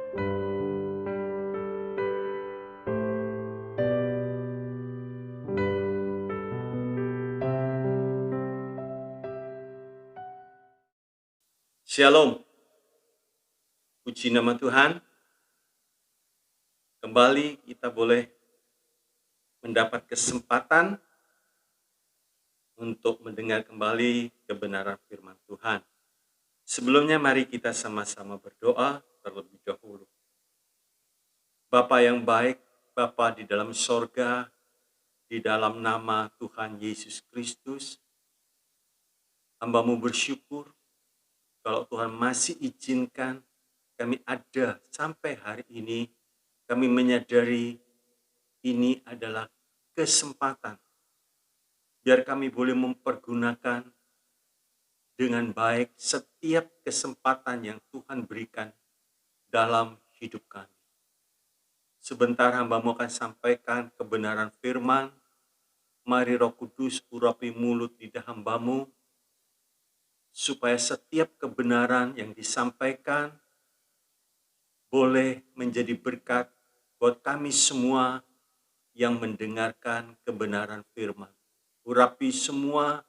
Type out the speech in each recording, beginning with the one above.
Shalom, puji nama Tuhan. Kembali kita boleh mendapat kesempatan untuk mendengar kembali kebenaran firman Tuhan. Sebelumnya mari kita sama-sama berdoa terlebih dahulu. Bapa yang baik, Bapa di dalam sorga, di dalam nama Tuhan Yesus Kristus, hamba-Mu bersyukur kalau Tuhan masih izinkan kami ada sampai hari ini. Kami menyadari ini adalah kesempatan biar kami boleh mempergunakan dengan baik setiap kesempatan yang Tuhan berikan dalam hidup kami. Sebentar hamba-Mu akan sampaikan kebenaran firman. Mari Roh Kudus urapi mulut lidah hamba-Mu, supaya setiap kebenaran yang disampaikan boleh menjadi berkat buat kami semua yang mendengarkan kebenaran firman. Urapi semua,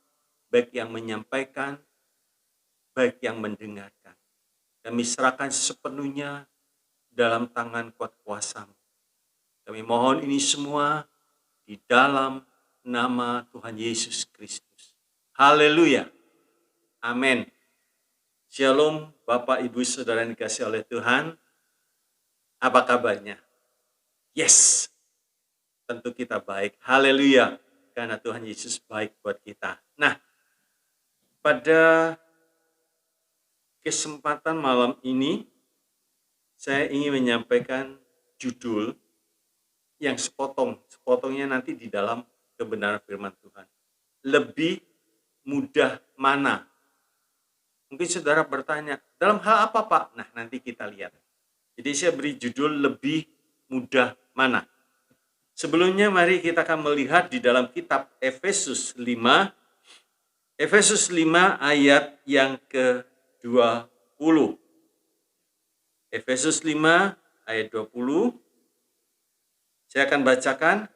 baik yang menyampaikan, baik yang mendengarkan. Kami serahkan sepenuhnya dalam tangan kuat kuasa-Mu. Kami mohon ini semua di dalam nama Tuhan Yesus Kristus. Haleluya. Amin. Shalom Bapak, Ibu, Saudara yang dikasihi oleh Tuhan. Apa kabarnya? Yes, tentu kita baik. Haleluya. Karena Tuhan Yesus baik buat kita. Nah, pada kesempatan malam ini, saya ingin menyampaikan judul yang sepotongnya nanti di dalam kebenaran firman Tuhan. Lebih mudah mana? Mungkin saudara bertanya, dalam hal apa Pak? Nah, nanti kita lihat. Jadi saya beri judul lebih mudah mana. Sebelumnya mari kita akan melihat di dalam kitab Efesus 5. Efesus 5 ayat yang ke-20. Efesus 5 ayat 20. Saya akan bacakan.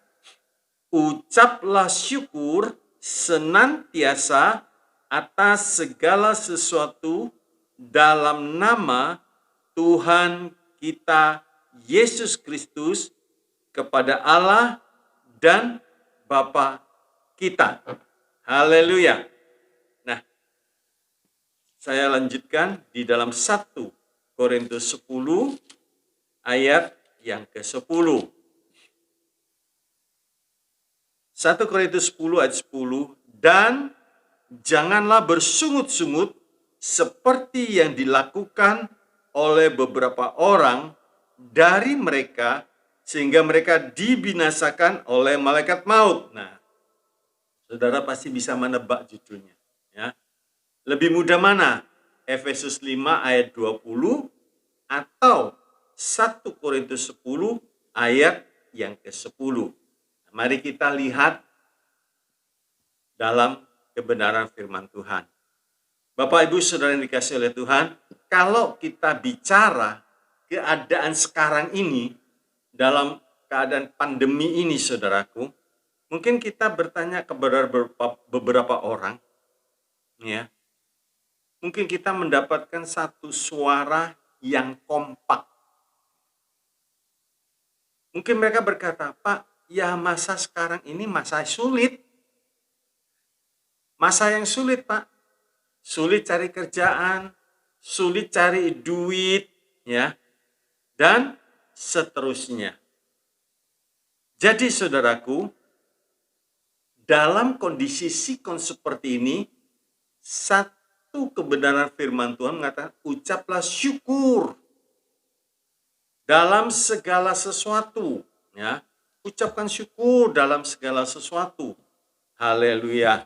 Ucaplah syukur senantiasa atas segala sesuatu dalam nama Tuhan kita Yesus Kristus kepada Allah dan Bapa kita. Haleluya. Nah, saya lanjutkan di dalam 1 Korintus 10 ayat yang ke-10. 1 Korintus 10 ayat 10, dan janganlah bersungut-sungut seperti yang dilakukan oleh beberapa orang dari mereka, sehingga mereka dibinasakan oleh malaikat maut. Nah, saudara pasti bisa menebak judulnya. Ya. Lebih mudah mana? Efesus 5 ayat 20 atau 1 Korintus 10 ayat yang ke-10. Mari kita lihat dalam kebenaran firman Tuhan. Bapak, Ibu, Saudara yang dikasihi oleh Tuhan, kalau kita bicara keadaan sekarang ini, dalam keadaan pandemi ini, saudaraku, mungkin kita bertanya kepada beberapa orang, ya, mungkin kita mendapatkan satu suara yang kompak. Mungkin mereka berkata, Pak, ya masa sekarang ini masa sulit. Masa yang sulit, Pak. Sulit cari kerjaan, sulit cari duit, ya, dan seterusnya. Jadi saudaraku, dalam kondisi sikon seperti ini, satu kebenaran firman Tuhan mengatakan, ucaplah syukur dalam segala sesuatu, ya. Ucapkan syukur dalam segala sesuatu. Haleluya.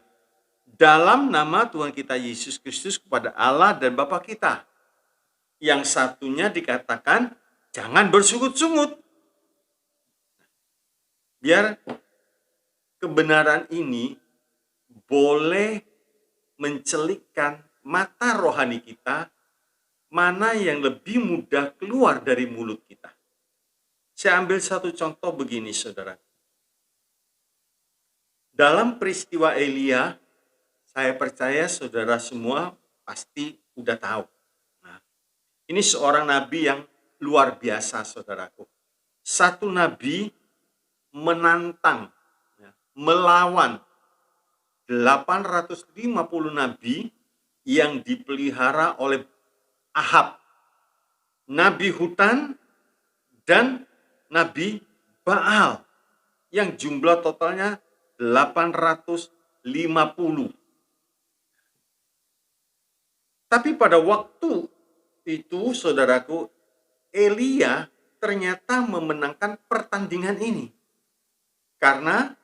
Dalam nama Tuhan kita Yesus Kristus kepada Allah dan Bapa kita. Yang satunya dikatakan jangan bersungut-sungut. Biar kebenaran ini boleh mencelikkan mata rohani kita mana yang lebih mudah keluar dari mulut kita. Saya ambil satu contoh begini, saudara. Dalam peristiwa Elia, saya percaya saudara semua pasti udah tahu. Nah, ini seorang nabi yang luar biasa, saudaraku. Satu nabi menantang, melawan 850 nabi yang dipelihara oleh Ahab, nabi hutan dan nabi Baal, yang jumlah totalnya 850. Tapi pada waktu itu, saudaraku, Elia ternyata memenangkan pertandingan ini karena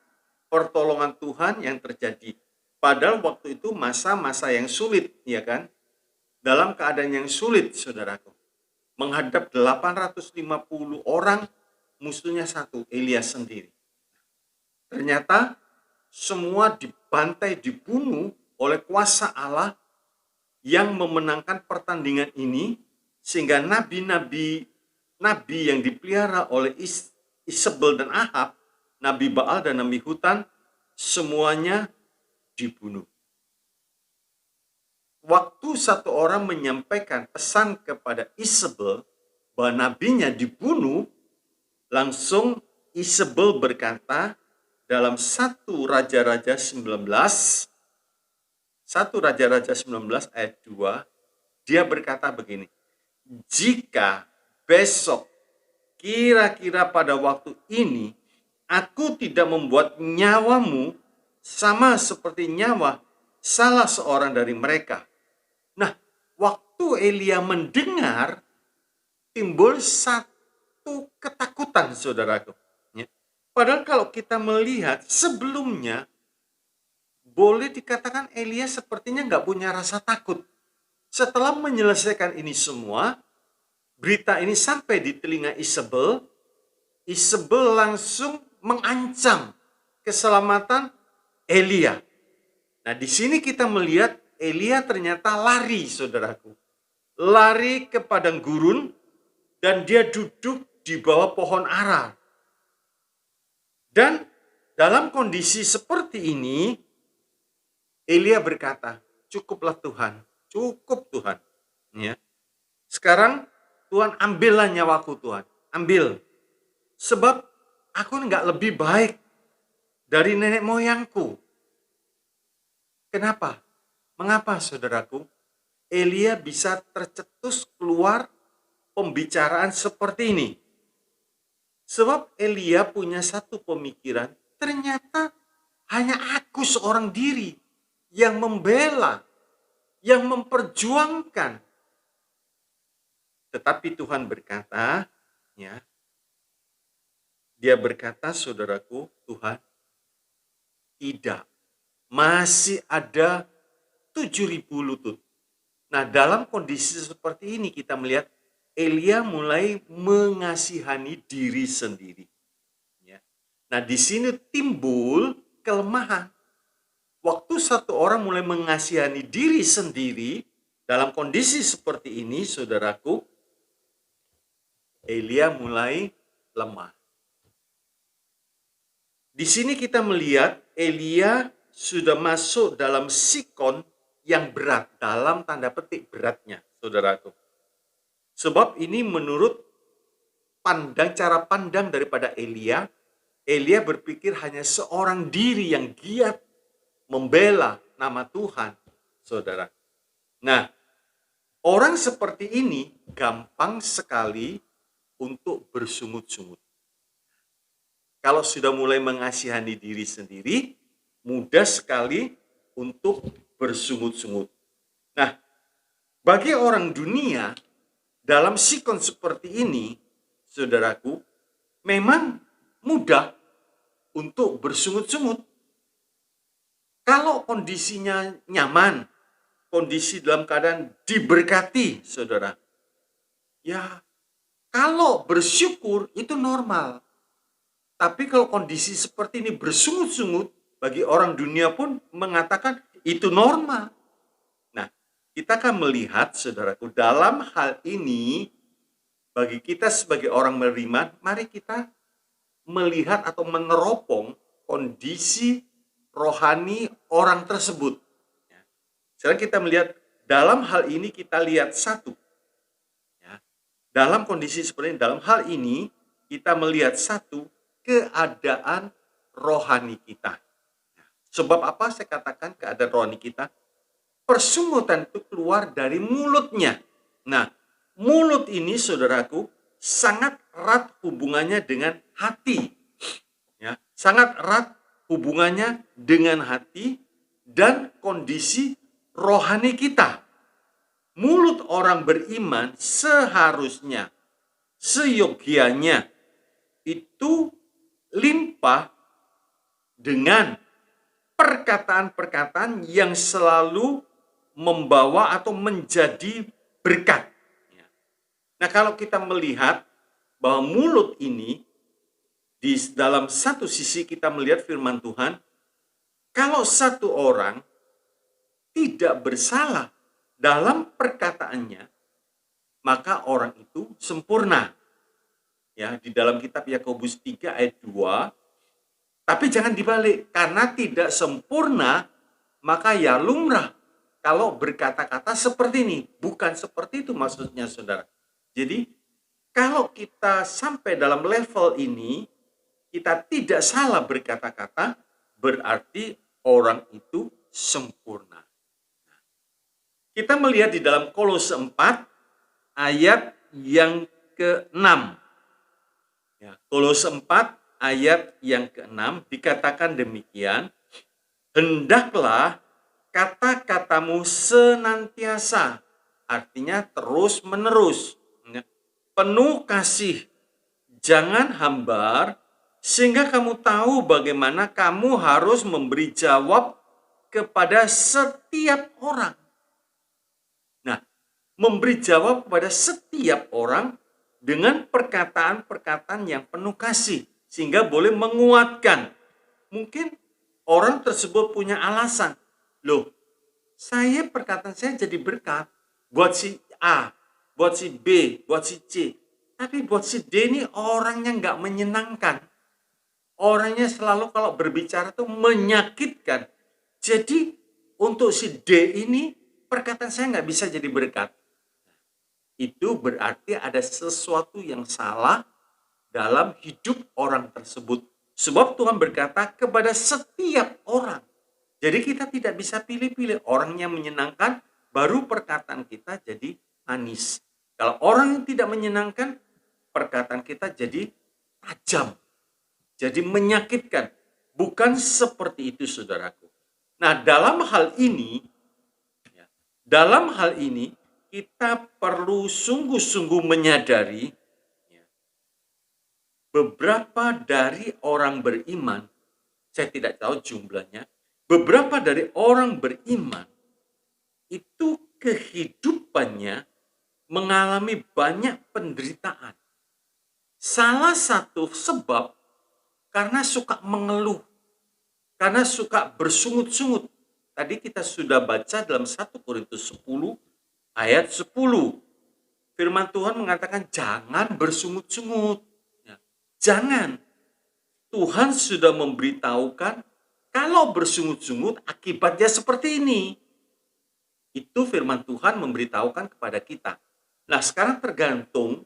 pertolongan Tuhan yang terjadi. Padahal waktu itu masa-masa yang sulit, ya kan? Dalam keadaan yang sulit, saudaraku. Menghadap 850 orang, musuhnya satu, Elia sendiri. Ternyata semua dibantai, dibunuh oleh kuasa Allah yang memenangkan pertandingan ini, sehingga nabi-nabi yang dipelihara oleh Isabel dan Ahab, nabi Baal dan nabi hutan, semuanya dibunuh. Waktu satu orang menyampaikan pesan kepada Isabel bahwa nabinya dibunuh, langsung Isabel berkata dalam 1 Raja-Raja 19 ayat 2, dia berkata begini, jika besok kira-kira pada waktu ini aku tidak membuat nyawamu sama seperti nyawa salah seorang dari mereka. Nah, waktu Elia mendengar, timbul satu ketakutan, saudaraku. Padahal kalau kita melihat sebelumnya, boleh dikatakan Elia sepertinya nggak punya rasa takut. Setelah menyelesaikan ini semua, berita ini sampai di telinga Isabel langsung mengancam keselamatan Elia. Nah, di sini kita melihat Elia ternyata lari, saudaraku. Lari ke padang gurun dan dia duduk di bawah pohon ara. Dan dalam kondisi seperti ini, Elia berkata, cukuplah Tuhan, cukup Tuhan. Ya. Sekarang Tuhan ambillah nyawaku Tuhan, ambil. Sebab aku enggak lebih baik dari nenek moyangku. Kenapa? Mengapa, saudaraku? Elia bisa tercetus keluar pembicaraan seperti ini. Sebab Elia punya satu pemikiran, ternyata hanya aku seorang diri yang membela, yang memperjuangkan. Tetapi Tuhan berkata, ya, dia berkata, saudaraku, Tuhan, tidak, masih ada 7.000 lutut. Nah, dalam kondisi seperti ini kita melihat Elia mulai mengasihani diri sendiri. Ya. Nah, di sini timbul kelemahan. Waktu satu orang mulai mengasihani diri sendiri dalam kondisi seperti ini, saudaraku, Elia mulai lemah. Di sini kita melihat Elia sudah masuk dalam sikon yang berat, dalam tanda petik beratnya, saudaraku. Sebab ini menurut cara pandang daripada Elia berpikir hanya seorang diri yang giat membela nama Tuhan, saudara. Nah, orang seperti ini gampang sekali untuk bersungut-sungut. Kalau sudah mulai mengasihani diri sendiri, mudah sekali untuk bersungut-sungut. Nah, bagi orang dunia, dalam sikon seperti ini, saudaraku, memang mudah untuk bersungut-sungut. Kalau kondisinya nyaman, kondisi dalam keadaan diberkati, saudara, ya kalau bersyukur itu normal. Tapi kalau kondisi seperti ini bersungut-sungut, bagi orang dunia pun mengatakan itu normal. Nah, kita akan melihat, saudaraku, dalam hal ini, bagi kita sebagai orang beriman, mari kita melihat atau meneropong kondisi rohani orang tersebut. Sekarang kita melihat, dalam hal ini kita lihat satu. Dalam kondisi seperti ini, dalam hal ini, kita melihat satu, keadaan rohani kita. Sebab apa saya katakan keadaan rohani kita? Persungutan itu keluar dari mulutnya. Nah, mulut ini, saudaraku, sangat erat hubungannya dengan hati. Ya, sangat erat hubungannya dengan hati dan kondisi rohani kita. Mulut orang beriman seharusnya, seyogianya, itu limpah dengan perkataan-perkataan yang selalu membawa atau menjadi berkat. Nah, kalau kita melihat bahwa mulut ini, di dalam satu sisi kita melihat firman Tuhan, kalau satu orang tidak bersalah dalam perkataannya, maka orang itu sempurna. Ya, di dalam kitab Yakobus 3 ayat 2, tapi jangan dibalik, karena tidak sempurna, maka ya lumrah kalau berkata-kata seperti ini. Bukan seperti itu maksudnya, saudara. Jadi, kalau kita sampai dalam level ini, kita tidak salah berkata-kata, berarti orang itu sempurna. Kita melihat di dalam Kolose 4, ayat yang ke-6. Ya, Kolose 4, ayat yang ke-6, dikatakan demikian, hendaklah kata-katamu senantiasa, artinya terus menerus, penuh kasih, jangan hambar, sehingga kamu tahu bagaimana kamu harus memberi jawab kepada setiap orang. Nah, memberi jawab kepada setiap orang dengan perkataan-perkataan yang penuh kasih, sehingga boleh menguatkan. Mungkin orang tersebut punya alasan, loh, perkataan saya jadi berkat buat si A, buat si B, buat si C. Tapi buat si D ini orangnya nggak menyenangkan. Orangnya selalu kalau berbicara tuh menyakitkan. Jadi untuk si D ini perkataan saya nggak bisa jadi berkat. Itu berarti ada sesuatu yang salah dalam hidup orang tersebut. Sebab Tuhan berkata kepada setiap orang. Jadi kita tidak bisa pilih-pilih. Orang yang menyenangkan, baru perkataan kita jadi manis. Kalau orang yang tidak menyenangkan, perkataan kita jadi tajam. Jadi menyakitkan. Bukan seperti itu, saudaraku. Nah, dalam hal ini, kita perlu sungguh-sungguh menyadari beberapa dari orang beriman, saya tidak tahu jumlahnya, beberapa dari orang beriman itu kehidupannya mengalami banyak penderitaan. Salah satu sebab karena suka mengeluh, karena suka bersungut-sungut. Tadi kita sudah baca dalam 1 Korintus 10 ayat 10. Firman Tuhan mengatakan jangan bersungut-sungut. Jangan. Tuhan sudah memberitahukan kalau bersungut-sungut akibatnya seperti ini. Itu firman Tuhan memberitahukan kepada kita. Nah, sekarang tergantung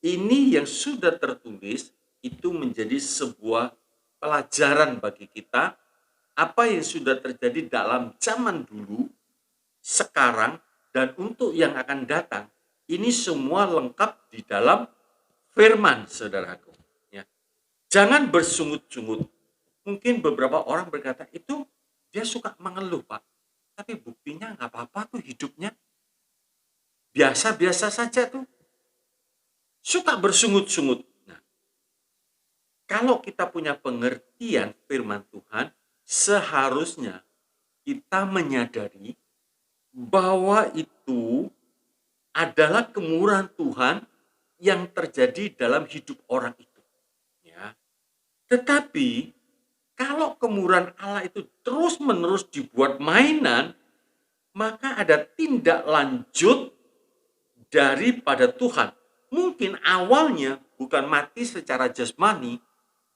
ini yang sudah tertulis itu menjadi sebuah pelajaran bagi kita. Apa yang sudah terjadi dalam zaman dulu, sekarang, dan untuk yang akan datang. Ini semua lengkap di dalam firman, saudaraku. Jangan bersungut-sungut. Mungkin beberapa orang berkata, itu dia suka mengeluh, Pak. Tapi buktinya nggak apa-apa tuh hidupnya. Biasa-biasa saja tuh. Suka bersungut-sungut. Nah, kalau kita punya pengertian firman Tuhan, seharusnya kita menyadari bahwa itu adalah kemurahan Tuhan yang terjadi dalam hidup orang itu. Tetapi kalau kemurahan Allah itu terus-menerus dibuat mainan, maka ada tindak lanjut daripada Tuhan. Mungkin awalnya bukan mati secara jasmani,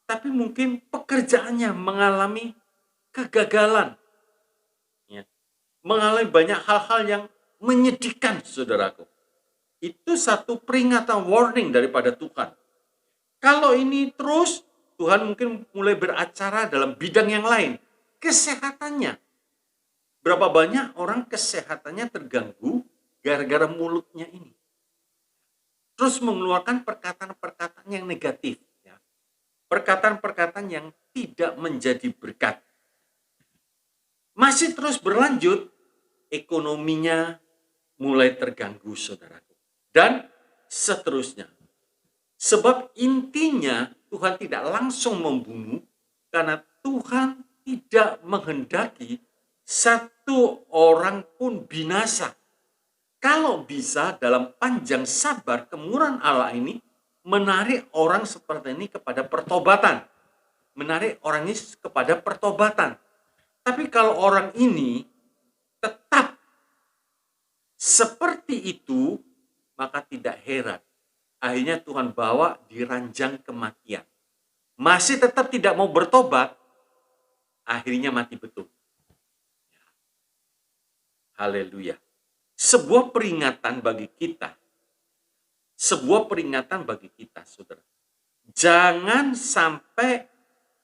tapi mungkin pekerjaannya mengalami kegagalan. Ya. Mengalami banyak hal-hal yang menyedihkan, saudaraku. Itu satu peringatan, warning daripada Tuhan. Kalau ini terus, Tuhan mungkin mulai beracara dalam bidang yang lain. Kesehatannya. Berapa banyak orang kesehatannya terganggu gara-gara mulutnya ini. Terus mengeluarkan perkataan-perkataan yang negatif. Ya. Perkataan-perkataan yang tidak menjadi berkat. Masih terus berlanjut, ekonominya mulai terganggu, saudaraku. Dan seterusnya. Sebab intinya Tuhan tidak langsung membunuh karena Tuhan tidak menghendaki satu orang pun binasa. Kalau bisa dalam panjang sabar kemurahan Allah ini menarik orang seperti ini kepada pertobatan. Menarik orang ini kepada pertobatan. Tapi kalau orang ini tetap seperti itu, maka tidak heran. Akhirnya Tuhan bawa di ranjang kematian. Masih tetap tidak mau bertobat, akhirnya mati betul. Haleluya. Sebuah peringatan bagi kita. Sebuah peringatan bagi kita, saudara. Jangan sampai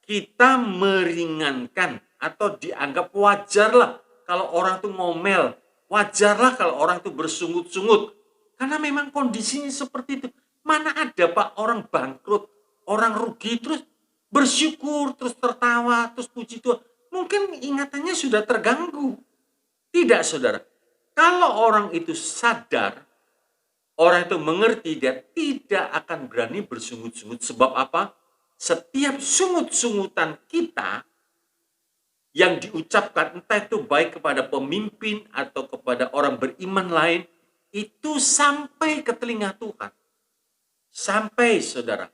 kita meringankan atau dianggap wajarlah kalau orang itu ngomel. Wajarlah kalau orang itu bersungut-sungut. Karena memang kondisinya seperti itu. Mana ada Pak orang bangkrut, orang rugi terus bersyukur, terus tertawa, terus puji Tuhan. Mungkin ingatannya sudah terganggu. Tidak, saudara. Kalau orang itu sadar, orang itu mengerti, dia tidak akan berani bersungut-sungut. Sebab apa? Setiap sungut-sungutan kita yang diucapkan, entah itu baik kepada pemimpin atau kepada orang beriman lain, itu sampai ke telinga Tuhan. Sampai, saudara.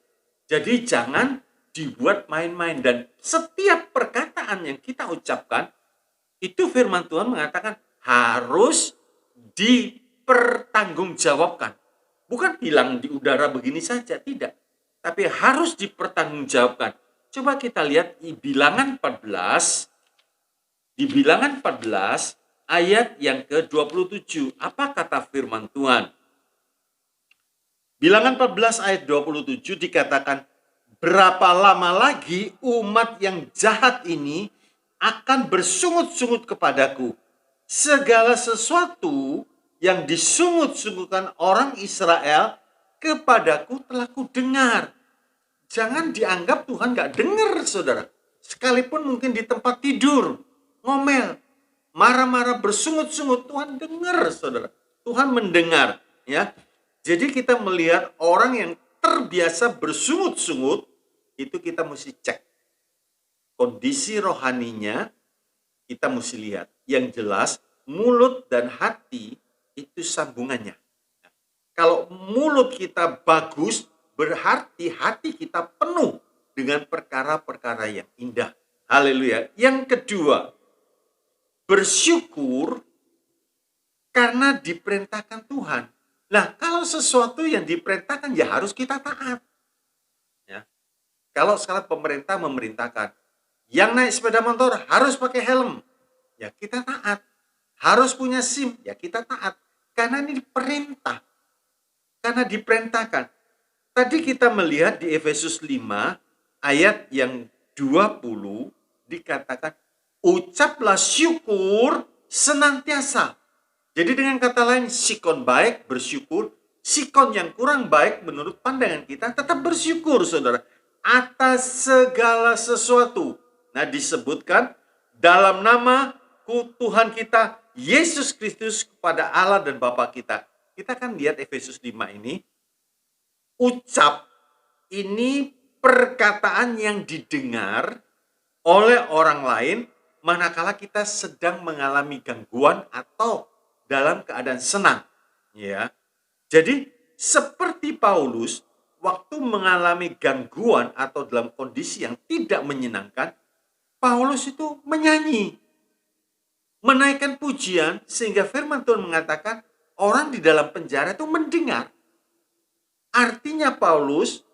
Jadi jangan dibuat main-main. Dan setiap perkataan yang kita ucapkan, itu firman Tuhan mengatakan harus dipertanggungjawabkan. Bukan bilang di udara begini saja, tidak. Tapi harus dipertanggungjawabkan. Coba kita lihat di Bilangan 14. Di Bilangan 14 ayat yang ke-27. Apa kata firman Tuhan? Bilangan 14 ayat 27 dikatakan, berapa lama lagi umat yang jahat ini akan bersungut-sungut kepadaku? Segala sesuatu yang disungut-sungutkan orang Israel kepadaku telah kudengar. Jangan dianggap Tuhan gak dengar, saudara. Sekalipun mungkin di tempat tidur, ngomel, marah-marah, bersungut-sungut, Tuhan dengar, saudara. Tuhan mendengar, ya. Jadi kita melihat orang yang terbiasa bersungut-sungut, itu kita mesti cek. Kondisi rohaninya kita mesti lihat. Yang jelas, mulut dan hati itu sambungannya. Kalau mulut kita bagus, berarti hati kita penuh dengan perkara-perkara yang indah. Haleluya. Yang kedua, bersyukur karena diperintahkan Tuhan. Nah, kalau sesuatu yang diperintahkan ya harus kita taat. Ya. Kalau sekarang pemerintah memerintahkan yang naik sepeda motor harus pakai helm, ya kita taat. Harus punya SIM, ya kita taat. Karena ini perintah. Karena diperintahkan. Tadi kita melihat di Efesus 5 ayat yang 20 dikatakan ucaplah syukur senantiasa. Jadi dengan kata lain, sikon baik, bersyukur. Sikon yang kurang baik menurut pandangan kita, tetap bersyukur, saudara. Atas segala sesuatu. Nah, disebutkan dalam nama Tuhan kita, Yesus Kristus, kepada Allah dan Bapa kita. Kita kan lihat Efesus 5 ini. Ucap, ini perkataan yang didengar oleh orang lain, manakala kita sedang mengalami gangguan atau dalam keadaan senang, ya. Jadi seperti Paulus waktu mengalami gangguan atau dalam kondisi yang tidak menyenangkan, Paulus itu menyanyi. Menaikkan pujian sehingga firman Tuhan mengatakan orang di dalam penjara itu mendengar. Artinya Paulus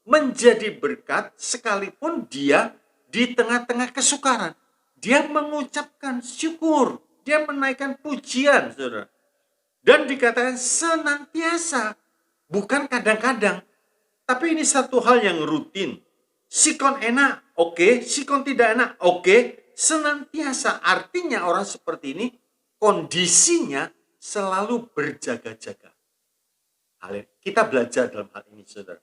menjadi berkat sekalipun dia di tengah-tengah kesukaran. Dia mengucapkan syukur, dia menaikkan pujian, saudara. Dan dikatakan senantiasa, bukan kadang-kadang. Tapi ini satu hal yang rutin. Sikon enak, oke. Sikon tidak enak, oke. Senantiasa, artinya orang seperti ini kondisinya selalu berjaga-jaga. Kita belajar dalam hal ini, saudara.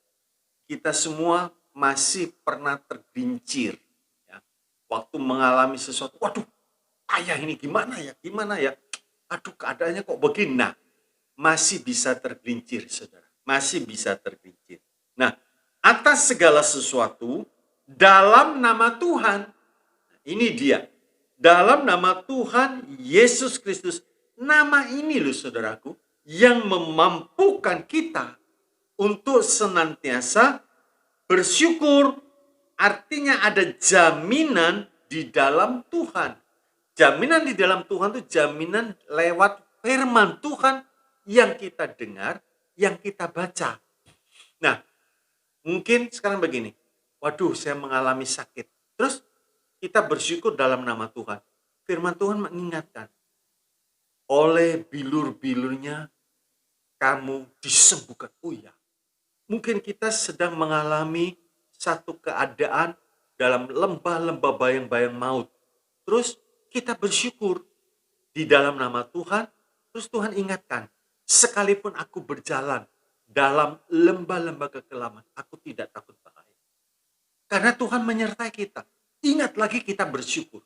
Kita semua masih pernah tergelincir. Ya. Waktu mengalami sesuatu, waduh, ayah ini gimana ya? Aduh, keadaannya kok begini. Nah, masih bisa tergelincir, saudara. Masih bisa tergelincir. Nah, atas segala sesuatu, dalam nama Tuhan, ini dia. Dalam nama Tuhan Yesus Kristus, nama ini loh saudaraku, yang memampukan kita untuk senantiasa bersyukur. Artinya ada jaminan di dalam Tuhan. Jaminan di dalam Tuhan itu jaminan lewat firman Tuhan yang kita dengar, yang kita baca. Nah, mungkin sekarang begini, waduh saya mengalami sakit. Terus kita bersyukur dalam nama Tuhan. Firman Tuhan mengingatkan, oleh bilur-bilurnya kamu disembuhkan. Oh ya, mungkin kita sedang mengalami satu keadaan dalam lembah-lembah bayang-bayang maut. Terus kita bersyukur di dalam nama Tuhan. Terus Tuhan ingatkan, sekalipun aku berjalan dalam lembah-lembah kekelaman, aku tidak takut bahaya. Karena Tuhan menyertai kita. Ingat lagi kita bersyukur.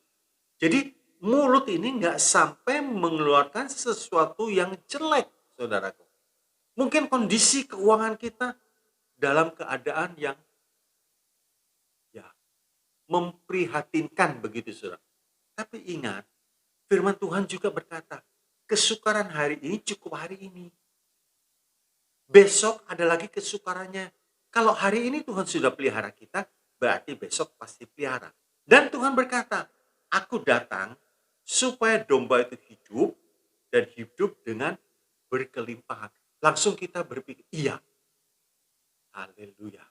Jadi mulut ini nggak sampai mengeluarkan sesuatu yang jelek, saudaraku. Mungkin kondisi keuangan kita dalam keadaan yang ya memprihatinkan begitu, saudara. Tapi ingat, firman Tuhan juga berkata, kesukaran hari ini cukup hari ini. Besok ada lagi kesukarannya. Kalau hari ini Tuhan sudah pelihara kita, berarti besok pasti pelihara. Dan Tuhan berkata, aku datang supaya domba itu hidup dan hidup dengan berkelimpahan. Langsung kita berpikir, iya. Haleluya.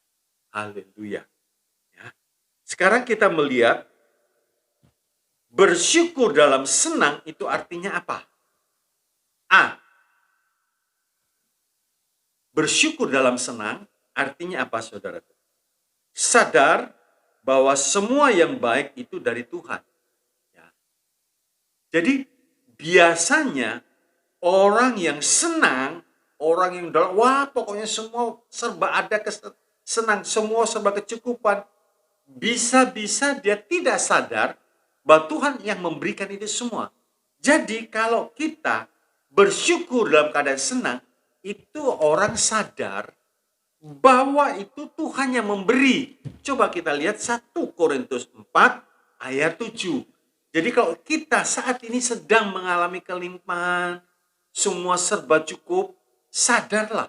Haleluya. Ya. Sekarang kita melihat bersyukur dalam senang itu artinya apa? A. Bersyukur dalam senang artinya apa, saudara? Sadar bahwa semua yang baik itu dari Tuhan. Ya. Jadi biasanya orang yang senang, orang yang dalam, wah pokoknya semua serba ada senang, semua serba kecukupan. Bisa-bisa dia tidak sadar bahwa Tuhan yang memberikan itu semua. Jadi kalau kita bersyukur dalam keadaan senang, itu orang sadar bahwa itu Tuhan yang memberi. Coba kita lihat 1 Korintus 4 ayat 7. Jadi kalau kita saat ini sedang mengalami kelimpahan, semua serba cukup, sadarlah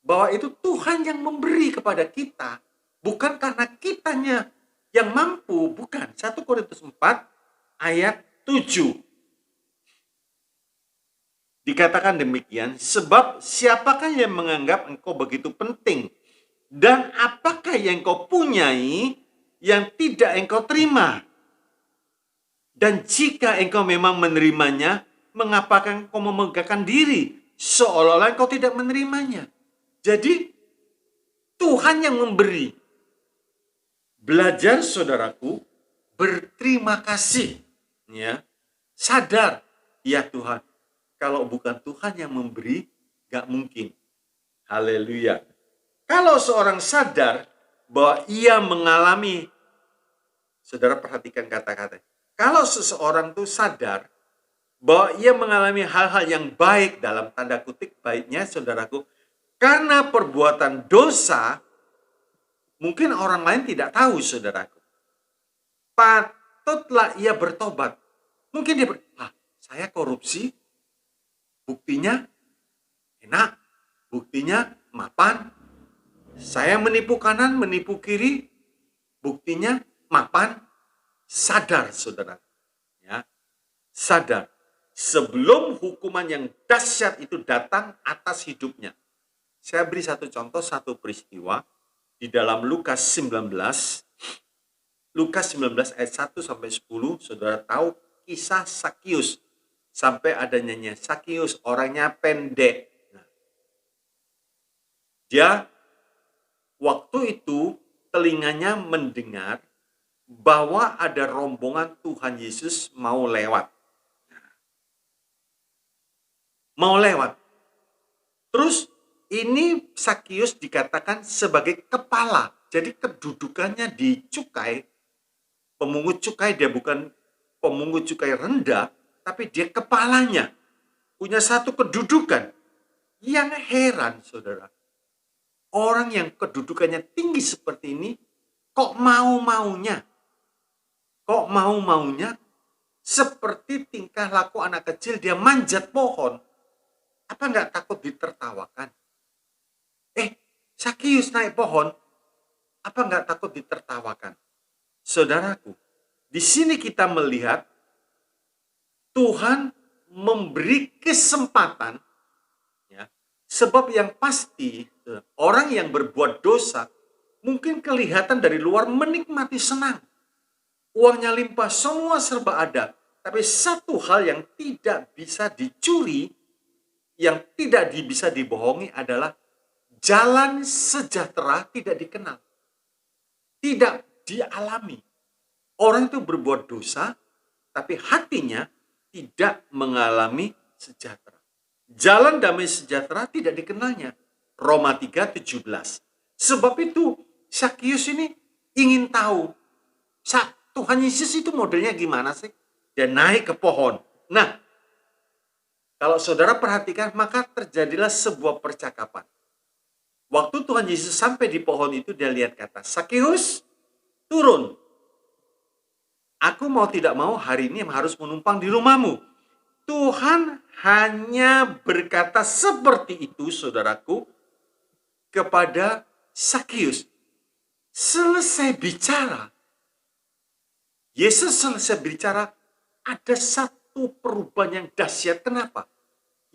bahwa itu Tuhan yang memberi kepada kita. Bukan karena kitanya yang mampu, bukan. 1 Korintus 4 ayat 7. Dikatakan demikian, sebab siapakah yang menganggap engkau begitu penting? Dan apakah yang engkau punyai yang tidak engkau terima? Dan jika engkau memang menerimanya, mengapakah engkau memegahkan diri seolah-olah engkau tidak menerimanya? Jadi Tuhan yang memberi. Belajar, saudaraku, berterima kasih. Ya, sadar, ya Tuhan. Kalau bukan Tuhan yang memberi, gak mungkin. Haleluya. Kalau seorang sadar bahwa ia mengalami, saudara perhatikan kata-kata. Kalau seseorang itu sadar bahwa ia mengalami hal-hal yang baik, dalam tanda kutip baiknya, saudaraku, karena perbuatan dosa, mungkin orang lain tidak tahu, saudaraku. Patutlah ia bertobat. Mungkin dia saya korupsi, buktinya enak, buktinya mapan. Saya menipu kanan, menipu kiri, buktinya mapan. Sadar, saudara. Ya. sadar sebelum hukuman yang dahsyat itu datang atas hidupnya. Saya beri satu contoh, satu peristiwa di dalam Lukas 19. Lukas 19 ayat 1 sampai 10, saudara tahu kisah Sakius. Sampai ada nyanyian Sakius, orangnya pendek. Nah, dia waktu itu telinganya mendengar bahwa ada rombongan Tuhan Yesus mau lewat. Mau lewat. Terus ini Sakius dikatakan sebagai kepala. Jadi kedudukannya di cukai, pemungut cukai, dia bukan pemungut cukai rendah, tapi dia kepalanya. Punya satu kedudukan. Yang heran, saudara. Orang yang kedudukannya tinggi seperti ini, kok mau-maunya? Kok mau-maunya? Seperti tingkah laku anak kecil, dia manjat pohon. Apa nggak takut ditertawakan? Sakius naik pohon, apa nggak takut ditertawakan? Saudaraku, di sini kita melihat Tuhan memberi kesempatan, ya, sebab yang pasti orang yang berbuat dosa mungkin kelihatan dari luar menikmati senang. Uangnya limpah, semua serba ada. Tapi satu hal yang tidak bisa dicuri, yang tidak bisa dibohongi adalah jalan sejahtera tidak dikenal. Tidak dialami. Orang itu berbuat dosa, tapi hatinya tidak mengalami sejahtera. Jalan damai sejahtera tidak dikenalnya. Roma 3:17. Sebab itu Sakius ini ingin tahu, Tuhan Yesus itu modelnya gimana sih? Dia naik ke pohon. Nah, kalau saudara perhatikan, maka terjadilah sebuah percakapan. Waktu Tuhan Yesus sampai di pohon itu, dia lihat kata, Sakius, turun. Aku mau tidak mau hari ini harus menumpang di rumahmu. Tuhan hanya berkata seperti itu, saudaraku, kepada Sakius. Selesai bicara, Yesus selesai bicara, ada satu perubahan yang dahsyat. Kenapa?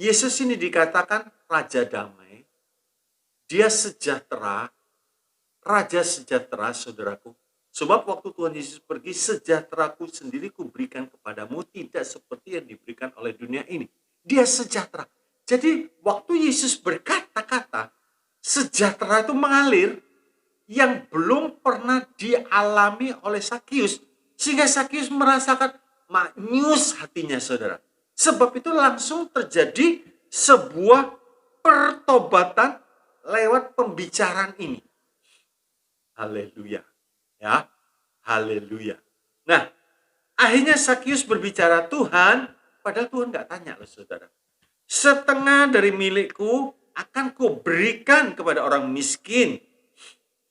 Yesus ini dikatakan Raja Damai. Dia sejahtera, Raja sejahtera, saudaraku. Sebab waktu Tuhan Yesus pergi, sejahteraku sendiri kuberikan kepadamu, tidak seperti yang diberikan oleh dunia ini. Dia sejahtera. Jadi waktu Yesus berkata-kata, sejahtera itu mengalir yang belum pernah dialami oleh Sakius. Sehingga Sakius merasakan maknyus hatinya, saudara. Sebab itu langsung terjadi sebuah pertobatan lewat pembicaraan ini. Haleluya. Ya, haleluya. Nah, akhirnya Sakius berbicara, Tuhan, padahal Tuhan nggak tanya loh, saudara. Setengah dari milikku akan kuberikan kepada orang miskin.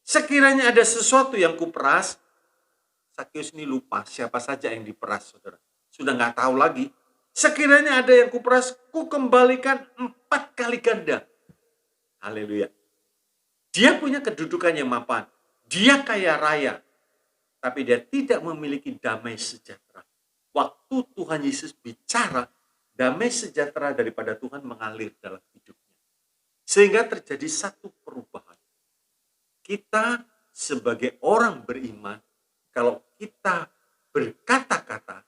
Sekiranya ada sesuatu yang kuperas, Sakius ini lupa siapa saja yang diperas, saudara. Sudah nggak tahu lagi. Sekiranya ada yang kuperas, ku kembalikan 4 kali ganda. Haleluya. Dia punya kedudukan yang mapan. Dia kaya raya. Tapi dia tidak memiliki damai sejahtera. Waktu Tuhan Yesus bicara, damai sejahtera daripada Tuhan mengalir dalam hidupnya. Sehingga terjadi satu perubahan. Kita sebagai orang beriman, kalau kita berkata-kata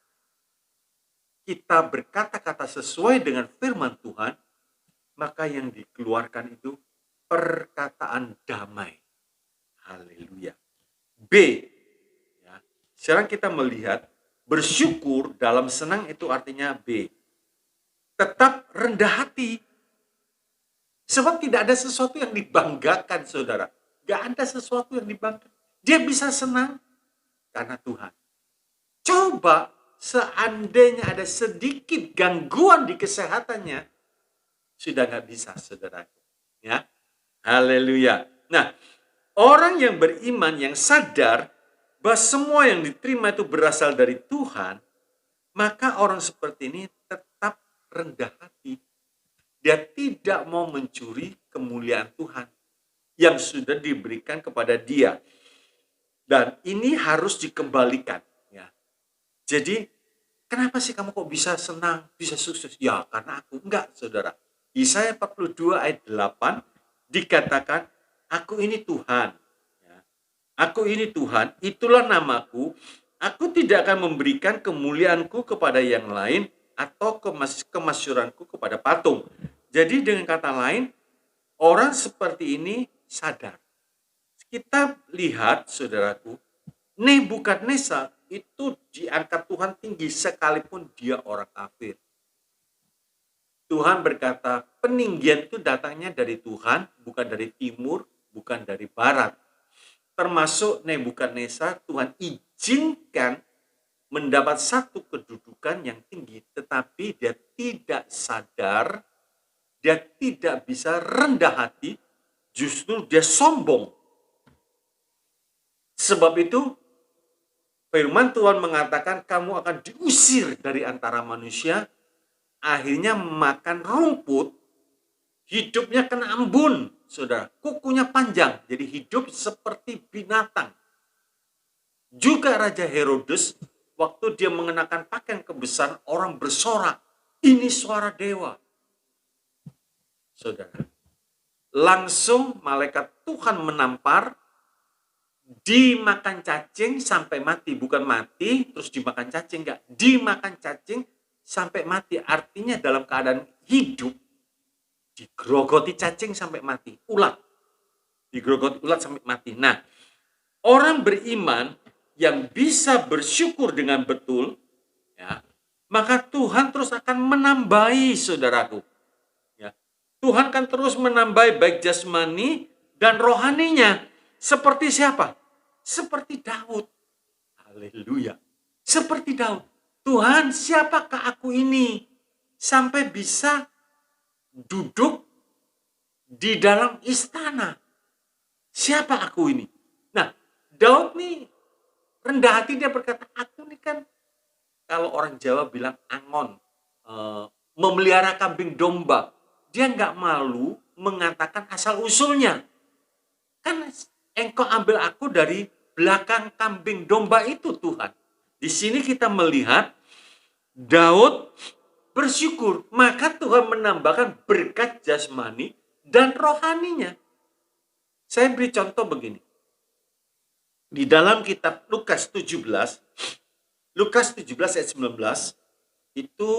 sesuai dengan firman Tuhan, maka yang dikeluarkan itu perkataan damai. Haleluya. B. Ya. Sekarang kita melihat bersyukur dalam senang itu artinya B. Tetap rendah hati. Sebab tidak ada sesuatu yang dibanggakan, saudara. Gak ada sesuatu yang dibanggakan. Dia bisa senang karena Tuhan. Coba seandainya ada sedikit gangguan di kesehatannya, sudah gak bisa, saudara. Ya. Haleluya. Nah, orang yang beriman, yang sadar bahwa semua yang diterima itu berasal dari Tuhan, maka orang seperti ini tetap rendah hati. Dia tidak mau mencuri kemuliaan Tuhan yang sudah diberikan kepada dia. Dan ini harus dikembalikan. Ya. Jadi Kenapa sih kamu kok bisa senang, bisa sukses? Ya karena aku. Enggak, saudara. Yesaya 42 ayat 8 dikatakan, aku ini Tuhan. Ya. Aku ini Tuhan, itulah namaku. Aku tidak akan memberikan kemuliaanku kepada yang lain atau kemasyuranku kepada patung. Jadi dengan kata lain, orang seperti ini sadar. Kita lihat, saudaraku, Nebukadnezar itu diangkat Tuhan tinggi sekalipun dia orang kafir. Tuhan berkata, peninggian itu datangnya dari Tuhan, bukan dari timur, bukan dari barat. Termasuk Nebukadnezar, Tuhan izinkan mendapat satu kedudukan yang tinggi, tetapi dia tidak sadar, dia tidak bisa rendah hati, justru dia sombong. Sebab itu firman Tuhan mengatakan kamu akan diusir dari antara manusia, akhirnya makan rumput, hidupnya kena embun, saudara, kukunya panjang, jadi hidup seperti binatang. Juga Raja Herodes, waktu dia mengenakan pakaian kebesaran, orang bersorak, ini suara dewa. Saudara, langsung malaikat Tuhan menampar, dimakan cacing sampai mati, bukan mati terus dimakan cacing, enggak, dimakan cacing sampai mati, artinya dalam keadaan hidup digerogoti cacing sampai mati, ulat digerogoti ulat sampai mati. Nah, orang beriman yang bisa bersyukur dengan betul, ya, maka Tuhan terus akan menambahi, saudaraku, ya. Tuhan kan terus menambahi baik jasmani dan rohaninya. Seperti siapa? Seperti Daud. Haleluya. Seperti Daud. Tuhan, siapakah aku ini sampai bisa duduk di dalam istana? Siapa aku ini? Nah, Daud nih rendah hati, dia berkata, aku ini kan, kalau orang Jawa bilang angon, memelihara kambing domba. Dia nggak malu mengatakan asal usulnya. Kan engkau ambil aku dari belakang kambing domba itu, Tuhan. Di sini kita melihat Daud bersyukur, maka Tuhan menambahkan berkat jasmani dan rohaninya. Saya beri contoh begini. Di dalam kitab Lukas 17 ayat 19, itu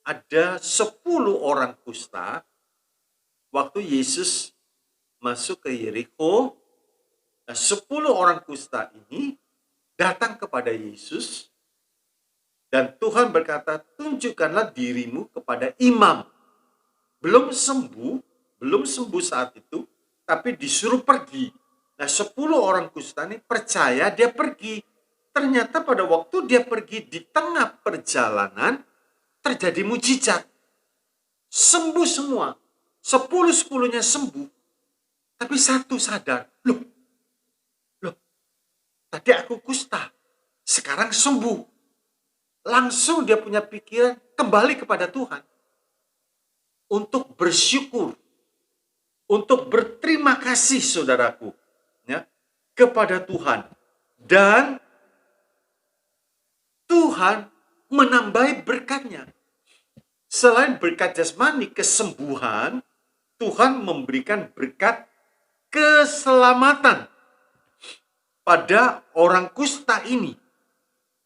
ada 10 orang kusta. Waktu Yesus masuk ke Yeriko, 10 orang kusta ini datang kepada Yesus, dan Tuhan berkata, tunjukkanlah dirimu kepada imam. Belum sembuh saat itu, tapi disuruh pergi. Nah, 10 orang kusta ini percaya, dia pergi. Ternyata pada waktu dia pergi, di tengah perjalanan terjadi mujizat. Sembuh semua. 10-10-nya sembuh. Tapi satu sadar, loh, tadi aku kusta, sekarang sembuh. Langsung dia punya pikiran kembali kepada Tuhan. Untuk bersyukur, untuk berterima kasih, saudaraku, ya, kepada Tuhan. Dan Tuhan menambahi berkatnya. Selain berkat jasmani, kesembuhan, Tuhan memberikan berkat keselamatan pada orang kusta ini.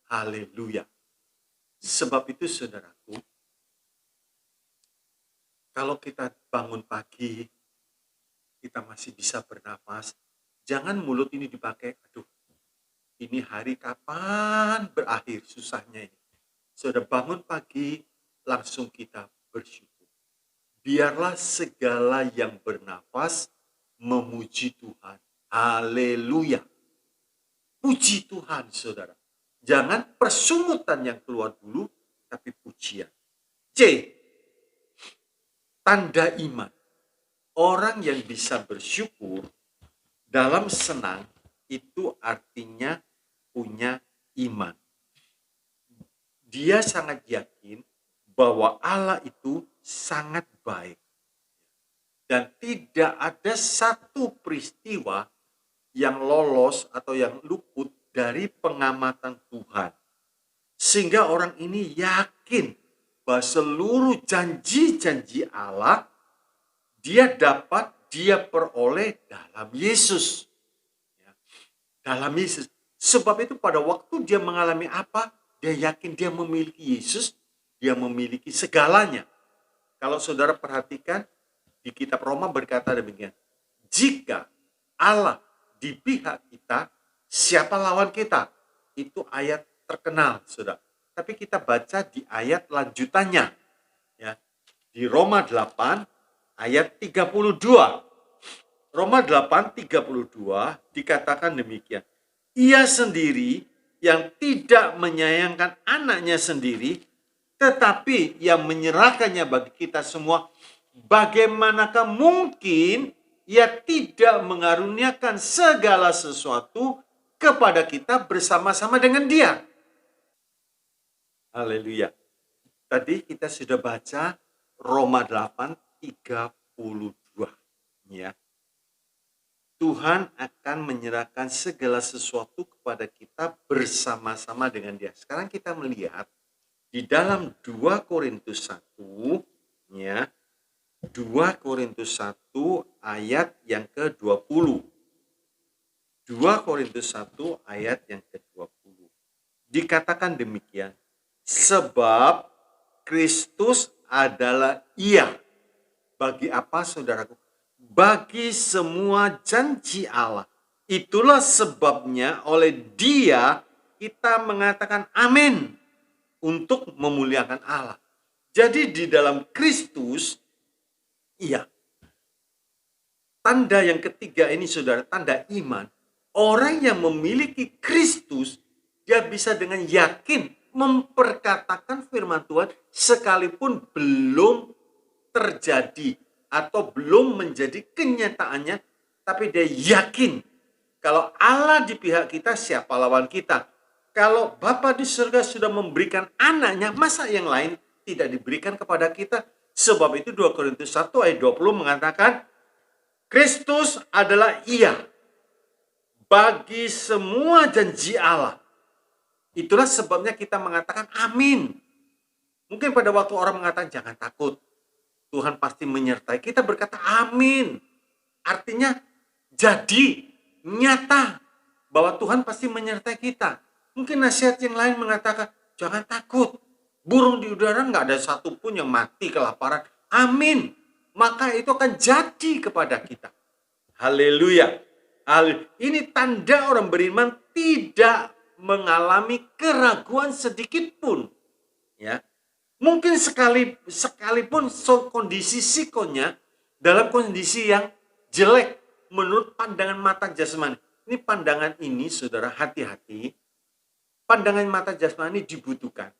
Haleluya. Sebab itu, saudaraku, kalau kita bangun pagi, kita masih bisa bernapas, jangan mulut ini dipakai, aduh, ini hari kapan berakhir, susahnya ini. Sudah bangun pagi, langsung kita bersyukur. Biarlah segala yang bernafas memuji Tuhan. Haleluya. Puji Tuhan, saudara. Jangan persungutan yang keluar dulu, tapi pujian. C. Tanda iman. Orang yang bisa bersyukur dalam senang, itu artinya punya iman. Dia sangat yakin bahwa Allah itu sangat baik. Dan tidak ada satu peristiwa yang lolos atau yang luput dari pengamatan Tuhan. Sehingga orang ini yakin bahwa seluruh janji-janji Allah dia peroleh dalam Yesus. Dalam Yesus. Sebab itu pada waktu dia mengalami apa, dia yakin dia memiliki Yesus, dia memiliki segalanya. Kalau saudara perhatikan, di kitab Roma berkata demikian, jika Allah di pihak kita, siapa lawan kita? Itu ayat terkenal, saudara. Tapi kita baca di ayat lanjutannya. Ya. Di Roma 8, ayat 32. Roma 8:32 dikatakan demikian. Ia sendiri yang tidak menyayangkan anaknya sendiri, tetapi yang menyerahkannya bagi kita semua, bagaimanakah mungkin ia tidak mengaruniakan segala sesuatu kepada kita bersama-sama dengan dia? Haleluya. Tadi kita sudah baca Roma 8:32. Ya. Tuhan akan menyerahkan segala sesuatu kepada kita bersama-sama dengan dia. Sekarang kita melihat di dalam 2 Korintus 1, ya, 2 Korintus 1 ayat yang ke-20. 2 Korintus 1 ayat yang ke-20. Dikatakan demikian, sebab Kristus adalah Ia. Bagi apa, saudaraku? Bagi semua janji Allah. Itulah sebabnya oleh Dia kita mengatakan amin untuk memuliakan Allah. Jadi di dalam Kristus, iya. Tanda yang ketiga ini, saudara, tanda iman. Orang yang memiliki Kristus, dia bisa dengan yakin memperkatakan firman Tuhan sekalipun belum terjadi atau belum menjadi kenyataannya, tapi dia yakin kalau Allah di pihak kita, siapa lawan kita? Kalau Bapa di surga sudah memberikan anaknya, masa yang lain tidak diberikan kepada kita? Sebab itu 2 Korintus 1 ayat 20 mengatakan, Kristus adalah Ia bagi semua janji Allah. Itulah sebabnya kita mengatakan amin. Mungkin pada waktu orang mengatakan jangan takut, Tuhan pasti menyertai. Kita berkata amin. Artinya jadi nyata bahwa Tuhan pasti menyertai kita. Mungkin nasihat yang lain mengatakan jangan takut. Burung di udara nggak ada satupun yang mati kelaparan. Amin. Maka itu akan jadi kepada kita. Haleluya. Ini tanda orang beriman tidak mengalami keraguan sedikit pun. Ya. Mungkin sekalipun kondisi psikonya dalam kondisi yang jelek menurut pandangan mata jasmani. Ini pandangan ini, saudara, hati-hati. Pandangan mata jasmani dibutuhkan.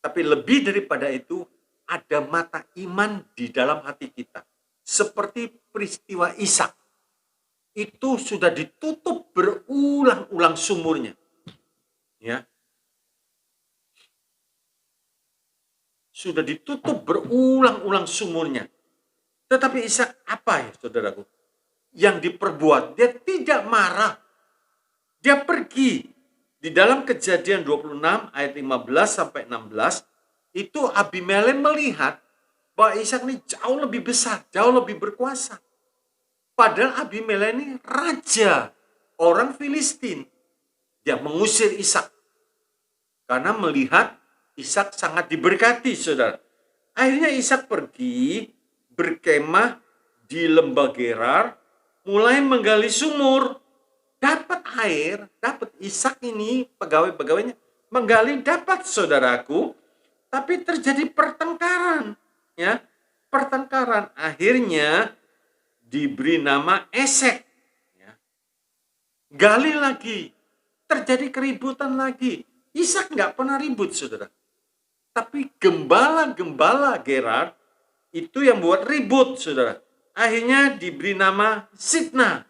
Tapi lebih daripada itu, ada mata iman di dalam hati kita. Seperti peristiwa Ishak. Itu sudah ditutup berulang-ulang sumurnya. Ya. Sudah ditutup berulang-ulang sumurnya. Tetapi Ishak apa ya, saudaraku? Yang diperbuat, dia tidak marah. Dia pergi. Di dalam Kejadian 26 ayat 15 sampai 16, itu Abimelek melihat bahwa Ishak ini jauh lebih besar, jauh lebih berkuasa. Padahal Abimelek ini raja orang Filistin. Dia mengusir Ishak karena melihat Ishak sangat diberkati, saudara. Akhirnya Ishak pergi berkemah di lembah Gerar, mulai menggali sumur, dapat air, dapat. Ishak ini pegawai-pegawainya menggali, dapat, saudaraku, tapi terjadi pertengkaran, ya, pertengkaran. Akhirnya diberi nama Esek, ya. Gali lagi, terjadi keributan lagi. Ishak nggak pernah ribut, saudara. Tapi gembala-gembala Gerar itu yang buat ribut, saudara. Akhirnya diberi nama Sitna.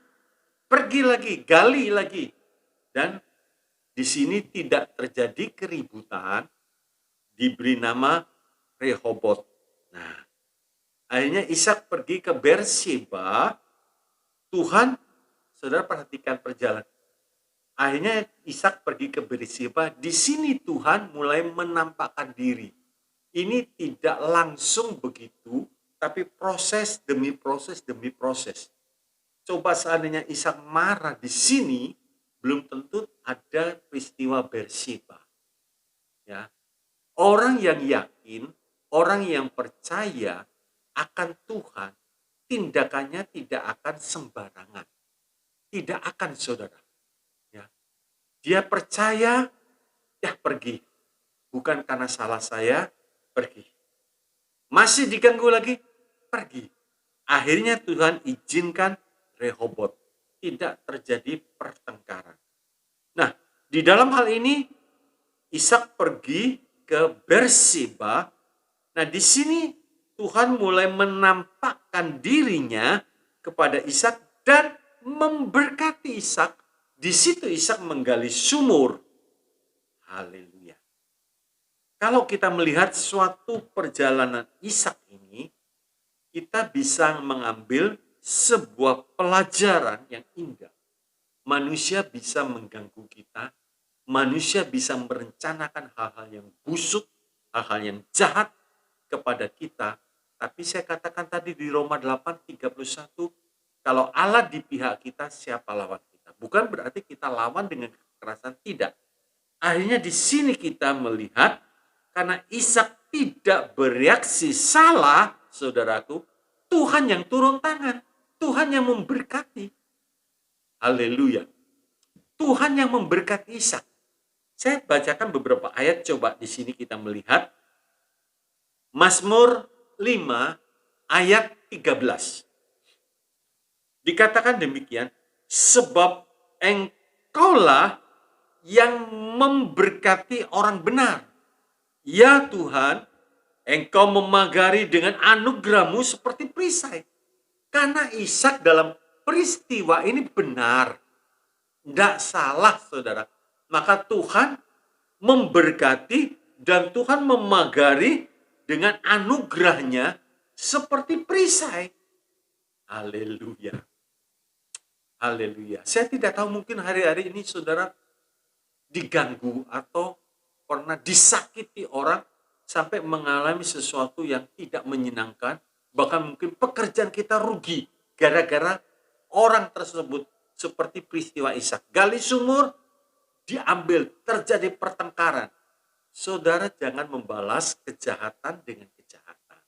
Pergi lagi, gali lagi. Dan di sini tidak terjadi keributan, diberi nama Rehobot. Nah, akhirnya Ishak pergi ke Beersheba. Tuhan, saudara, perhatikan perjalanan. Akhirnya Ishak pergi ke Berseba. Di sini Tuhan mulai menampakkan diri. Ini tidak langsung begitu, tapi proses demi proses demi proses. Coba seandainya Ishak marah di sini, belum tentu ada peristiwa Berseba. Ya, orang yang yakin, orang yang percaya akan Tuhan, tindakannya tidak akan sembarangan. Tidak akan, saudara. Ya. Dia percaya, ya pergi. Bukan karena salah saya, pergi. Masih diganggu lagi, pergi. Akhirnya Tuhan izinkan Rehobot. Tidak terjadi pertengkaran. Nah, di dalam hal ini, Ishak pergi ke Berseba. Nah, di sini Tuhan mulai menampakkan dirinya kepada Ishak dan memberkati Ishak. Di situ Ishak menggali sumur. Haleluya. Kalau kita melihat suatu perjalanan Ishak ini, kita bisa mengambil sebuah pelajaran yang indah. Manusia bisa mengganggu kita, manusia bisa merencanakan hal-hal yang busuk, hal-hal yang jahat kepada kita. Tapi saya katakan tadi di Roma 8:31, kalau Allah di pihak kita, siapa lawan kita? Bukan berarti kita lawan dengan kekerasan, tidak. Akhirnya di sini kita melihat, karena Ishak tidak bereaksi salah, saudaraku, Tuhan yang turun tangan, Tuhan yang memberkati. Haleluya. Tuhan yang memberkati Ishak. Saya bacakan beberapa ayat, coba di sini kita melihat. Mazmur 5 ayat 13. Dikatakan demikian, sebab engkaulah yang memberkati orang benar. Ya Tuhan, engkau memagari dengan anugerah-Mu seperti perisai. Karena Ishak dalam peristiwa ini benar. Tidak salah, saudara. Maka Tuhan memberkati dan Tuhan memagari dengan anugerahnya seperti perisai. Haleluya. Haleluya. Saya tidak tahu, mungkin hari-hari ini saudara diganggu atau pernah disakiti orang sampai mengalami sesuatu yang tidak menyenangkan. Bahkan mungkin pekerjaan kita rugi gara-gara orang tersebut, seperti peristiwa Ishak. Gali sumur, diambil, terjadi pertengkaran. Saudara jangan membalas kejahatan dengan kejahatan.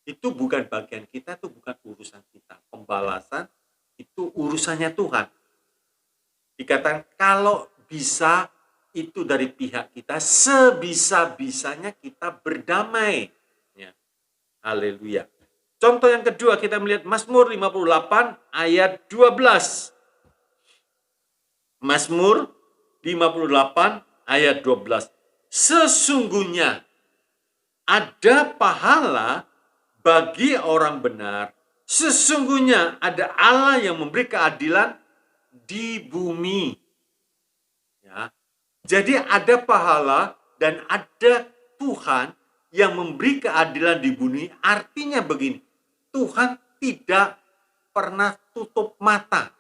Itu bukan bagian kita, itu bukan urusan kita. Pembalasan itu urusannya Tuhan. Dikatakan kalau bisa itu dari pihak kita, sebisa-bisanya kita berdamai. Ya. Haleluya. Contoh yang kedua, kita melihat Mazmur 58 ayat 12. Mazmur 58 ayat 12. Sesungguhnya ada pahala bagi orang benar. Sesungguhnya ada Allah yang memberi keadilan di bumi. Ya. Jadi ada pahala dan ada Tuhan yang memberi keadilan di bumi. Artinya begini, Tuhan tidak pernah tutup mata.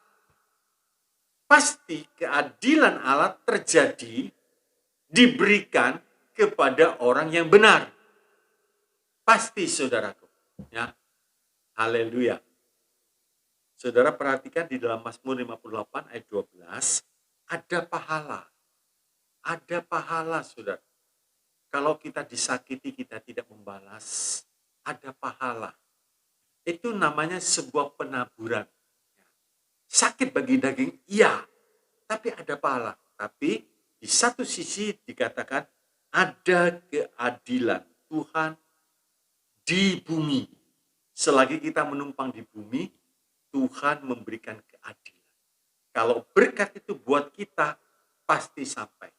Pasti keadilan Allah terjadi, diberikan kepada orang yang benar. Pasti, saudaraku. Ya. Haleluya. Saudara perhatikan di dalam Mazmur 58 ayat 12, ada pahala. Ada pahala, saudara. Kalau kita disakiti, kita tidak membalas, ada pahala. Itu namanya sebuah penaburan. Sakit bagi daging, iya. Tapi ada pahala. Tapi di satu sisi dikatakan ada keadilan Tuhan di bumi. Selagi kita menumpang di bumi, Tuhan memberikan keadilan. Kalau berkat itu buat kita, pasti sampai.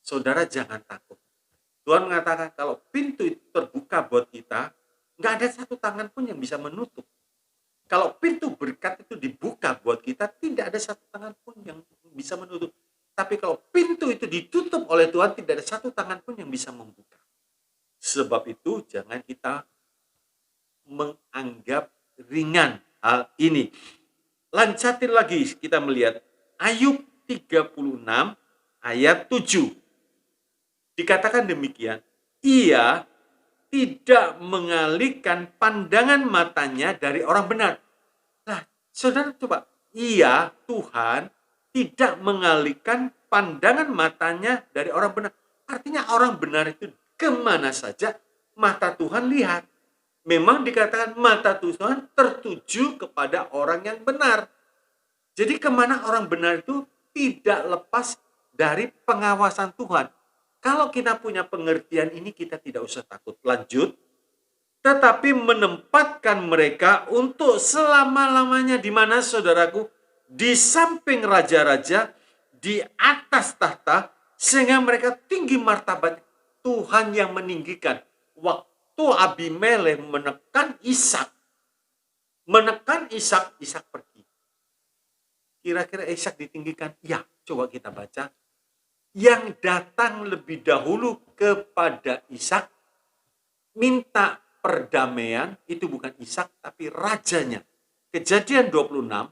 Saudara jangan takut. Tuhan mengatakan kalau pintu itu terbuka buat kita, nggak ada satu tangan pun yang bisa menutup. Kalau pintu berkat itu dibuka buat kita, tidak ada satu tangan pun yang bisa menutup. Tapi kalau pintu itu ditutup oleh Tuhan, tidak ada satu tangan pun yang bisa membuka. Sebab itu jangan kita menganggap ringan hal ini. Lancatin lagi kita melihat Ayub 36 ayat 7. Dikatakan demikian, ia tidak mengalihkan pandangan matanya dari orang benar. Nah, saudara coba, ia, Tuhan, tidak mengalihkan pandangan matanya dari orang benar. Artinya orang benar itu kemana saja mata Tuhan lihat. Memang dikatakan mata Tuhan tertuju kepada orang yang benar. Jadi kemana orang benar itu tidak lepas dari pengawasan Tuhan. Kalau kita punya pengertian ini, kita tidak usah takut. Lanjut. Tetapi menempatkan mereka untuk selama-lamanya di mana, saudaraku? Di samping raja-raja, di atas tahta, sehingga mereka tinggi martabat. Tuhan yang meninggikan. Waktu Abimelek menekan Ishak, Ishak pergi. Kira-kira Ishak ditinggikan? Ya, coba kita baca. Yang datang lebih dahulu kepada Ishak, minta perdamaian, itu bukan Ishak, tapi rajanya. Kejadian 26,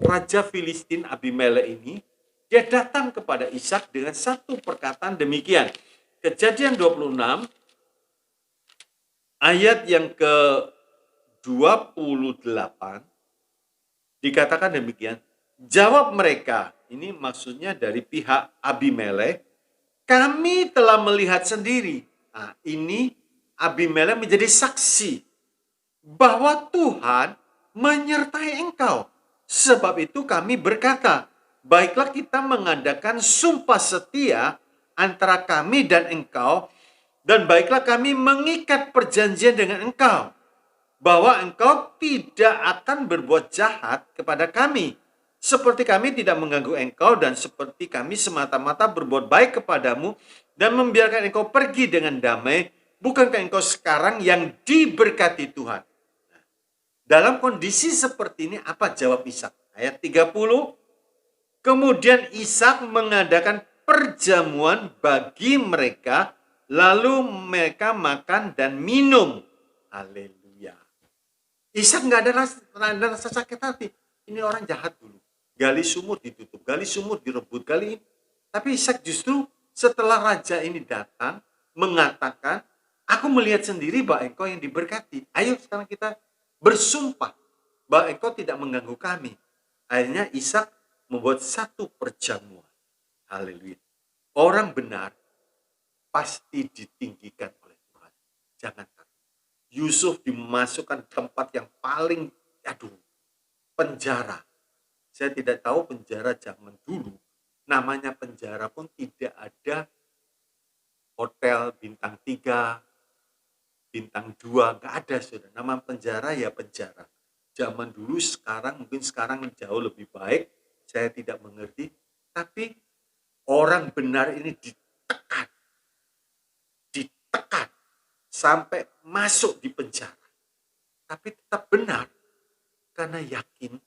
Raja Filistin Abimelek ini, dia datang kepada Ishak dengan satu perkataan demikian. Kejadian 26, ayat yang ke-28, dikatakan demikian. Jawab mereka, ini maksudnya dari pihak Abimelek, kami telah melihat sendiri. Nah, ini Abimelek menjadi saksi bahwa Tuhan menyertai engkau. Sebab itu kami berkata, baiklah kita mengadakan sumpah setia antara kami dan engkau, dan baiklah kami mengikat perjanjian dengan engkau, bahwa engkau tidak akan berbuat jahat kepada kami, seperti kami tidak mengganggu engkau, dan seperti kami semata-mata berbuat baik kepadamu dan membiarkan engkau pergi dengan damai. Bukankah engkau sekarang yang diberkati Tuhan? Dalam kondisi seperti ini, apa jawab Ishak? Ayat 30, kemudian Ishak mengadakan perjamuan bagi mereka, lalu mereka makan dan minum. Haleluya. Ishak nggak ada rasa sakit hati. Ini orang jahat dulu. Gali sumur ditutup, gali sumur direbut, gali ini. Tapi Ishak justru setelah raja ini datang, mengatakan, aku melihat sendiri bahwa engkau yang diberkati. Ayo sekarang kita bersumpah bahwa engkau tidak mengganggu kami. Akhirnya Ishak membuat satu perjamuan. Haleluya. Orang benar pasti ditinggikan oleh Tuhan. Jangan takut. Yusuf dimasukkan tempat yang paling, penjara. Saya tidak tahu penjara zaman dulu. Namanya penjara pun tidak ada hotel bintang 3, bintang 2, nggak ada, saudara. Nama penjara ya penjara. Zaman dulu, mungkin sekarang jauh lebih baik. Saya tidak mengerti. Tapi orang benar ini ditekan sampai masuk di penjara. Tapi tetap benar karena yakin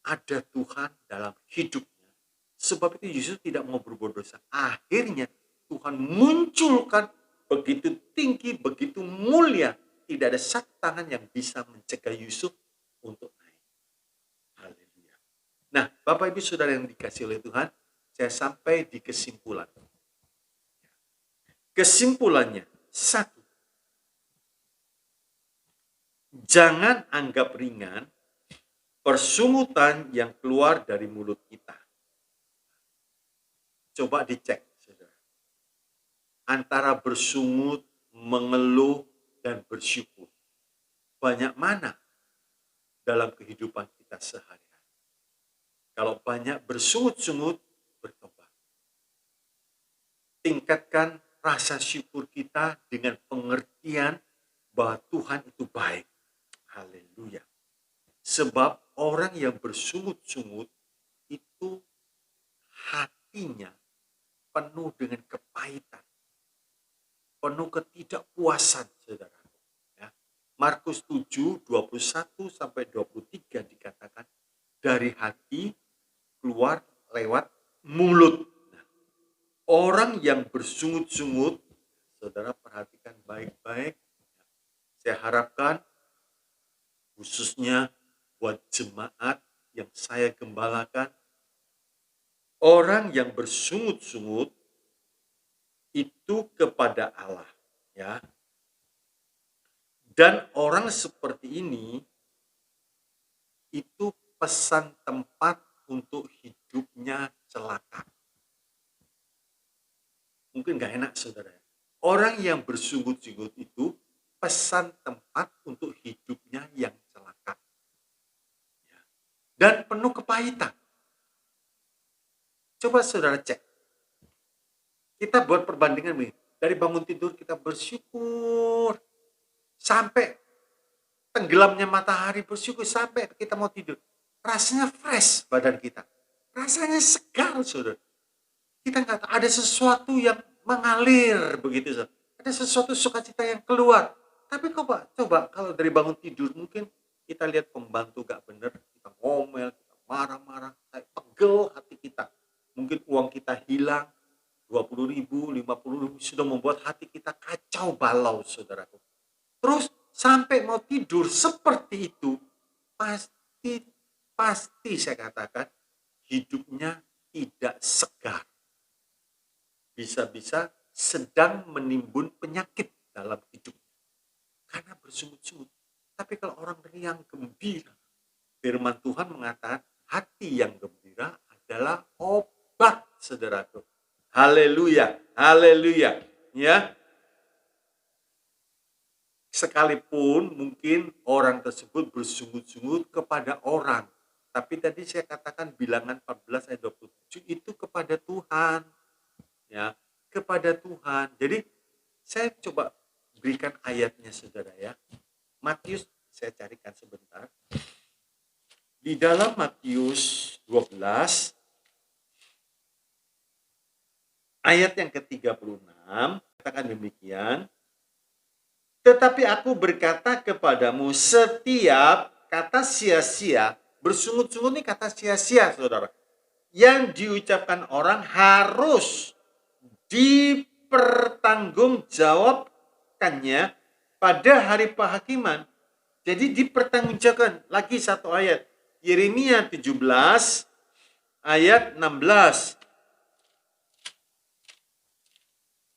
ada Tuhan dalam hidupnya. Sebab itu Yusuf tidak mau berbuat dosa. Akhirnya Tuhan munculkan begitu tinggi, begitu mulia. Tidak ada satu tangan yang bisa mencegah Yusuf untuk naik. Haleluya. Nah, Bapak Ibu Saudara yang dikasihi oleh Tuhan, saya sampai di kesimpulan. Kesimpulannya, 1. Jangan anggap ringan persungutan yang keluar dari mulut kita. Coba dicek, saudara. Antara bersungut, mengeluh, dan bersyukur. Banyak mana dalam kehidupan kita sehari-hari? Kalau banyak bersungut-sungut, bertobat. Tingkatkan rasa syukur kita dengan pengertian bahwa Tuhan itu baik. Haleluya. Sebab orang yang bersungut-sungut itu hatinya penuh dengan kepahitan, penuh ketidakpuasan, saudara. Ya. Markus 7, 21 sampai 23 dikatakan, dari hati keluar lewat mulut. Nah, orang yang bersungut-sungut, saudara perhatikan baik-baik. Saya harapkan khususnya buat jemaat yang saya gembalakan, Orang yang bersungut-sungut itu kepada Allah, ya. Dan orang seperti ini itu pesan tempat untuk hidupnya celaka. Mungkin nggak enak, saudara. Orang yang bersungut-sungut itu pesan tempat untuk hidupnya yang celaka. Ya. Dan penuh kepahitan. Coba saudara cek. Kita buat perbandingan nih. Dari bangun tidur kita bersyukur. Sampai tenggelamnya matahari bersyukur. Sampai kita mau tidur. Rasanya fresh badan kita. Rasanya segar, saudara. Kita nggak tahu, ada sesuatu yang mengalir begitu, saudara. Ada sesuatu sukacita yang keluar. Tapi coba kalau dari bangun tidur mungkin kita lihat pembantu gak bener, kita ngomel, kita marah-marah, kayak pegel hati kita. Mungkin uang kita hilang, 20.000, 50.000 sudah membuat hati kita kacau balau, saudaraku. Terus sampai mau tidur seperti itu, pasti saya katakan hidupnya tidak segar. Bisa-bisa sedang menimbun penyakit dalam hidup. Karena bersungut-sungut. Tapi kalau orang yang gembira, firman Tuhan mengatakan hati yang gembira adalah obat, saudaraku. Haleluya, haleluya. Ya. Sekalipun mungkin orang tersebut bersungut-sungut kepada orang. Tapi tadi saya katakan bilangan 14 ayat 27 itu kepada Tuhan. Ya, kepada Tuhan. Jadi saya coba berikan ayatnya, saudara, ya. Matius, saya carikan sebentar. Di dalam Matius 12 ayat yang ke-36 katakan demikian. Tetapi aku berkata kepadamu, setiap kata sia-sia, bersungut-sungut ini kata sia-sia, saudara, yang diucapkan orang harus dipertanggungjawabkannya pada hari penghakiman. Jadi dipertanggungjawabkan. Lagi satu ayat, Yeremia 17 ayat 16.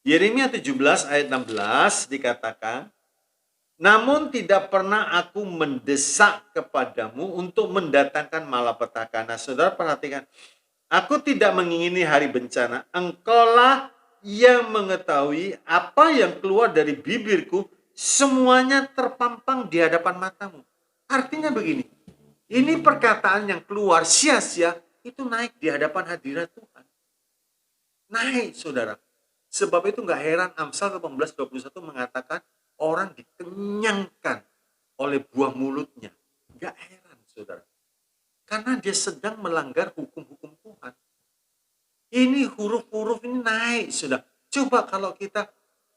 Yeremia 17 ayat 16 dikatakan, namun tidak pernah aku mendesak kepadamu untuk mendatangkan malapetaka. Nah, saudara perhatikan, aku tidak mengingini hari bencana. Engkaulah yang mengetahui apa yang keluar dari bibirku, semuanya terpampang di hadapan matamu. Artinya begini, ini perkataan yang keluar sia-sia, itu naik di hadapan hadirat Tuhan. Naik, saudara. Sebab itu nggak heran Amsal 18:21 mengatakan orang dikenyangkan oleh buah mulutnya. Nggak heran, saudara. Karena dia sedang melanggar hukum-hukum Tuhan. Ini huruf-huruf ini naik, saudara. Coba kalau kita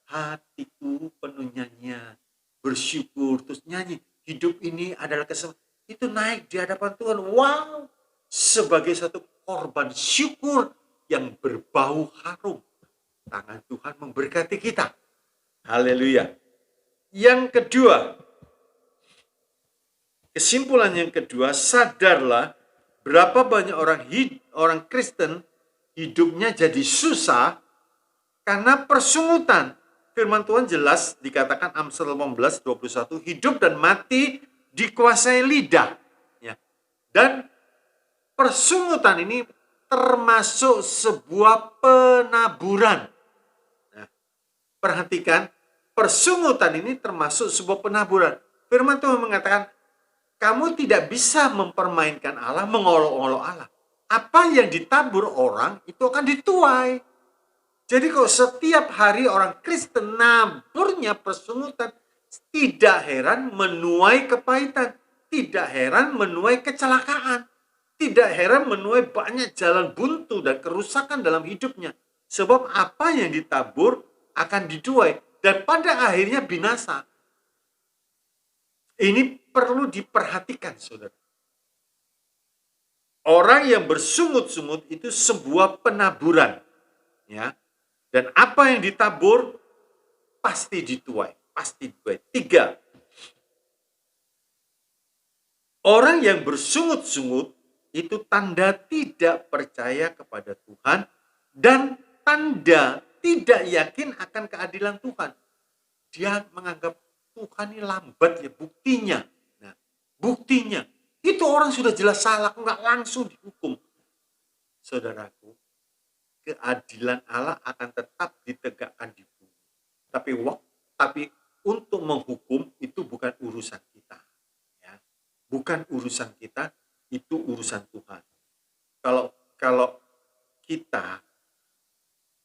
hatiku penuh nyanyian, bersyukur, terus nyanyi. Hidup ini adalah kesempatan. Itu naik di hadapan Tuhan. Wow! Sebagai satu korban syukur yang berbau harum. Tangan Tuhan memberkati kita. Haleluya. Yang kedua, kesimpulan yang kedua, sadarlah berapa banyak orang Kristen hidupnya jadi susah karena persungutan. Firman Tuhan jelas dikatakan Amsal 18:21, hidup dan mati dikuasai lidah. Ya. Dan persungutan ini termasuk sebuah penaburan. Perhatikan, persungutan ini termasuk sebuah penaburan. Firman Tuhan mengatakan, kamu tidak bisa mempermainkan Allah, mengolok-olok Allah. Apa yang ditabur orang, itu akan dituai. Jadi kalau setiap hari orang Kristen naburnya persungutan, tidak heran menuai kepahitan. Tidak heran menuai kecelakaan. Tidak heran menuai banyak jalan buntu dan kerusakan dalam hidupnya. Sebab apa yang ditabur akan dituai dan pada akhirnya binasa. Ini perlu diperhatikan, saudara. Orang yang bersungut-sungut itu sebuah penaburan, ya. Dan apa yang ditabur pasti dituai, pasti dituai. 3. Orang yang bersungut-sungut Itu tanda tidak percaya kepada Tuhan dan tanda tidak yakin akan keadilan Tuhan. Dia menganggap Tuhan ini lambat ya, buktinya. Nah, buktinya itu orang sudah jelas salah, nggak langsung dihukum. Saudaraku, keadilan Allah akan tetap ditegakkan di bumi. Tapi untuk menghukum itu bukan urusan kita. Ya. Bukan urusan kita, itu urusan Tuhan. Kalau kita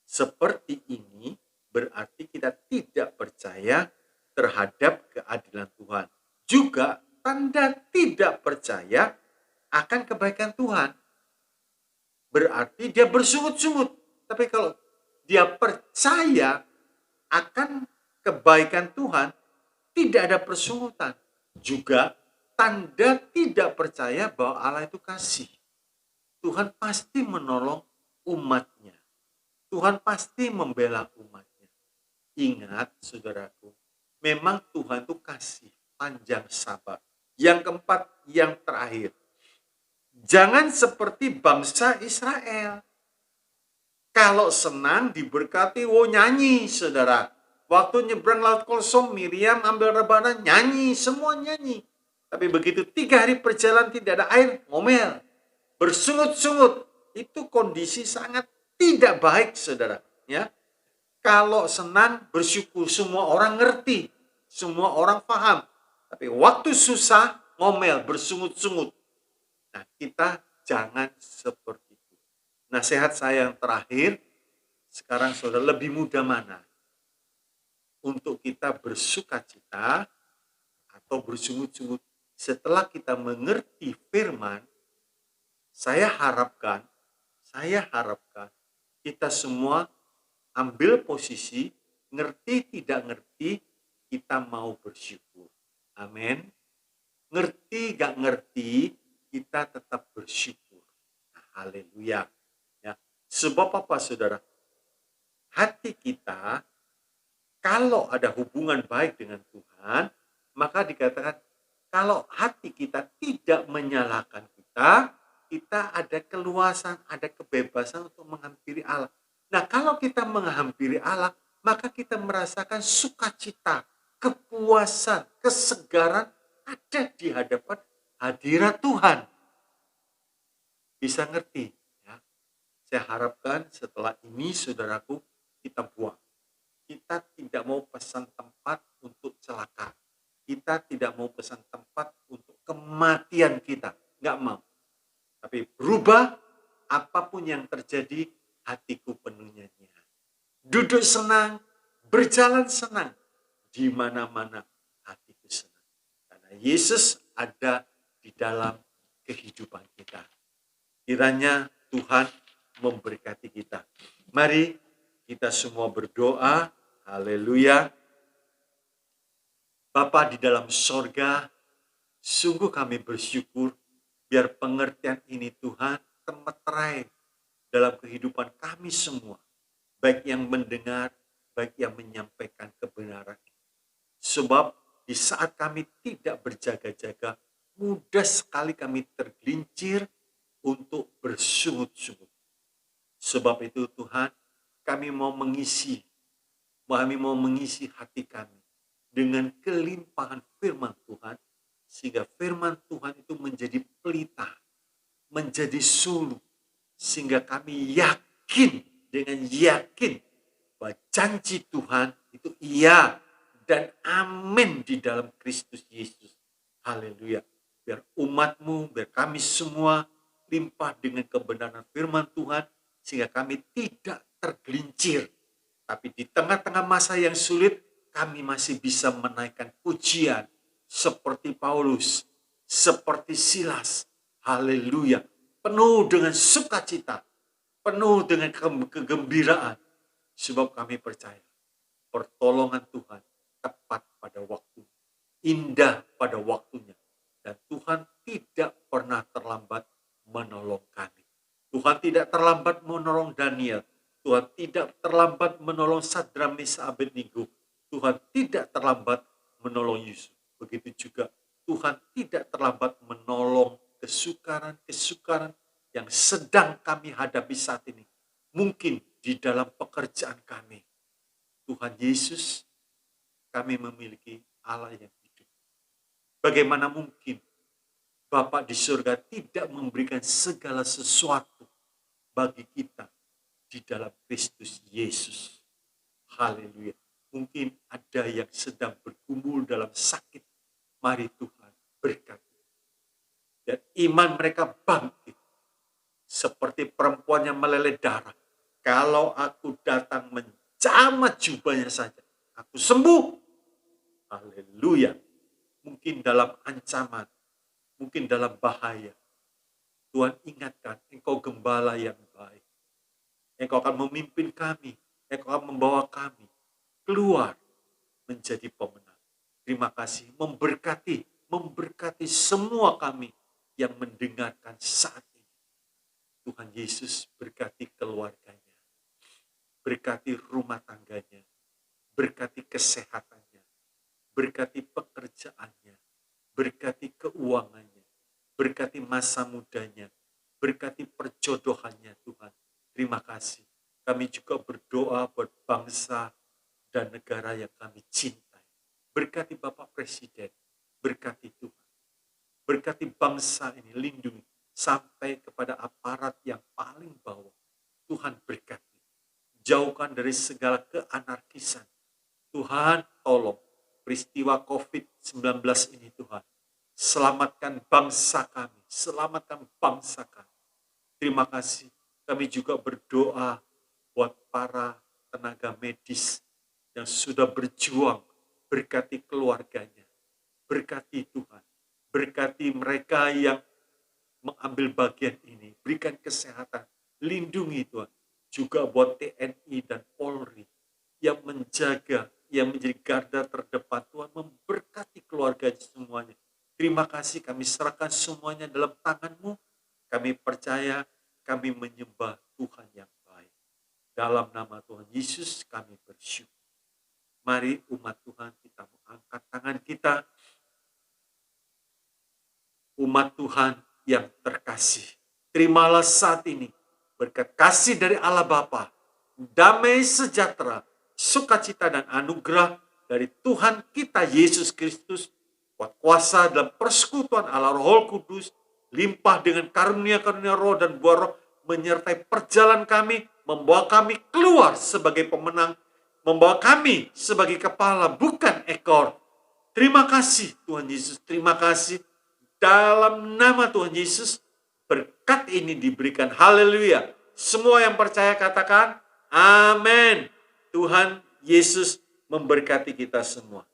seperti ini, berarti kita tidak percaya terhadap keadilan Tuhan. Juga tanda tidak percaya akan kebaikan Tuhan. Berarti dia bersungut-sungut. Tapi kalau dia percaya akan kebaikan Tuhan, tidak ada persungutan. Juga tanda tidak percaya bahwa Allah itu kasih. Tuhan pasti menolong umatnya. Tuhan pasti membela umatnya. Ingat saudaraku, memang Tuhan itu kasih, panjang sabar. Yang keempat, yang terakhir. Jangan seperti bangsa Israel. Kalau senang diberkati, nyanyi saudara. Waktu nyebrang laut kosong, Miriam ambil rebana, nyanyi, semua nyanyi. Tapi begitu 3 hari perjalanan tidak ada air, ngomel. Bersungut-sungut. Itu kondisi sangat tidak baik saudara. Ya. Kalau senang bersyukur, semua orang ngerti. Semua orang paham. Tapi waktu susah, ngomel, bersungut-sungut. Nah, kita jangan seperti itu. Nasihat saya yang terakhir, sekarang saudara lebih mudah mana? Untuk kita bersuka cita atau bersungut-sungut setelah kita mengerti firman. Saya harapkan kita semua ambil posisi, ngerti tidak ngerti, kita mau bersyukur. Amin. Ngerti gak ngerti, kita tetap bersyukur. Nah, haleluya. Ya. Sebab apa saudara? Hati kita, kalau ada hubungan baik dengan Tuhan, maka dikatakan, kalau hati kita tidak menyalahkan kita ada keluasan, ada kebebasan untuk menghampiri Allah. Nah, kalau kita menghampiri Allah, maka kita merasakan sukacita, kepuasan, kesegaran ada di hadapan hadirat Tuhan. Bisa ngerti? Ya? Saya harapkan setelah ini, saudaraku, kita buang. Kita tidak mau pesan tempat untuk celaka. Kita tidak mau pesan tempat untuk kematian kita. Nggak mau. Tapi berubah, apapun yang terjadi, hatiku penuh nyanyian. Duduk senang, berjalan senang. Di mana-mana hatiku senang. Karena Yesus ada di dalam kehidupan kita. Kiranya Tuhan memberkati kita. Mari kita semua berdoa. Haleluya. Bapa di dalam sorga, sungguh kami bersyukur biar pengertian ini Tuhan termeterai dalam kehidupan kami semua. Baik yang mendengar, baik yang menyampaikan kebenaran. Sebab di saat kami tidak berjaga-jaga, mudah sekali kami tergelincir untuk bersungut-sungut. Sebab itu Tuhan, kami mau mengisi hati kami dengan kelimpahan firman Tuhan, sehingga firman Tuhan itu menjadi pelita, menjadi suluh, sehingga kami dengan yakin bahwa janji Tuhan itu iya dan amin di dalam Kristus Yesus. Haleluya. Biar umatmu, biar kami semua limpah dengan kebenaran firman Tuhan, sehingga kami tidak tergelincir. Tapi di tengah-tengah masa yang sulit, kami masih bisa menaikkan pujian seperti Paulus, seperti Silas. Haleluya. Penuh dengan sukacita, penuh dengan kegembiraan. Sebab kami percaya pertolongan Tuhan tepat pada waktu, indah pada waktunya. Dan Tuhan tidak pernah terlambat menolong kami. Tuhan tidak terlambat menolong Daniel. Tuhan tidak terlambat menolong Sadrak, Mesak, Abednego. Tuhan tidak terlambat menolong Yusuf. Begitu juga Tuhan tidak terlambat menolong kesukaran yang sedang kami hadapi saat ini. Mungkin di dalam pekerjaan kami. Tuhan Yesus, kami memiliki Allah yang hidup. Bagaimana mungkin Bapa di surga tidak memberikan segala sesuatu bagi kita di dalam Kristus Yesus. Haleluya. Mungkin ada yang sedang bergumul dalam sakit. Mari Tuhan berkati. Dan iman mereka bangkit. Seperti perempuan yang meleleh darah. Kalau aku datang menjamah jubahnya saja, aku sembuh. Haleluya. Mungkin dalam ancaman, mungkin dalam bahaya. Tuhan ingatkan, engkau gembala yang baik. Engkau akan memimpin kami. Engkau akan membawa kami keluar menjadi pemenang. Terima kasih, memberkati semua kami yang mendengarkan saat ini. Tuhan Yesus berkati keluarganya, berkati rumah tangganya, berkati kesehatannya, berkati pekerjaannya, berkati keuangannya, berkati masa mudanya, berkati perjodohannya Tuhan. Terima kasih. Kami juga berdoa buat bangsa dan negara yang kami cintai. Berkati Bapak Presiden, berkati Tuhan. Berkati bangsa ini, lindungi sampai kepada aparat yang paling bawah. Tuhan berkati. Jauhkan dari segala keanarkisan. Tuhan tolong peristiwa COVID-19 ini Tuhan. Selamatkan bangsa kami, selamatkan bangsa kami. Terima kasih. Kami juga berdoa buat para tenaga medis yang sudah berjuang, berkati keluarganya, berkati Tuhan, berkati mereka yang mengambil bagian ini, berikan kesehatan, lindungi Tuhan, juga buat TNI dan Polri yang menjaga, yang menjadi garda terdepan Tuhan, memberkati keluarga semuanya. Terima kasih, kami serahkan semuanya dalam tangan-Mu, kami percaya, kami menyembah Tuhan yang baik. Dalam nama Tuhan Yesus kami bersyukur. Mari umat Tuhan kita mengangkat tangan kita. Umat Tuhan yang terkasih. Terimalah saat ini berkat kasih dari Allah Bapa, damai sejahtera, sukacita dan anugerah dari Tuhan kita Yesus Kristus, kuat kuasa dalam persekutuan Allah Roh Kudus, limpah dengan karunia-karunia roh dan buah roh, menyertai perjalanan kami, membawa kami keluar sebagai pemenang, membawa kami sebagai kepala, bukan ekor. Terima kasih Tuhan Yesus, terima kasih. Dalam nama Tuhan Yesus, berkat ini diberikan. Haleluya. Semua yang percaya katakan, amin. Tuhan Yesus memberkati kita semua.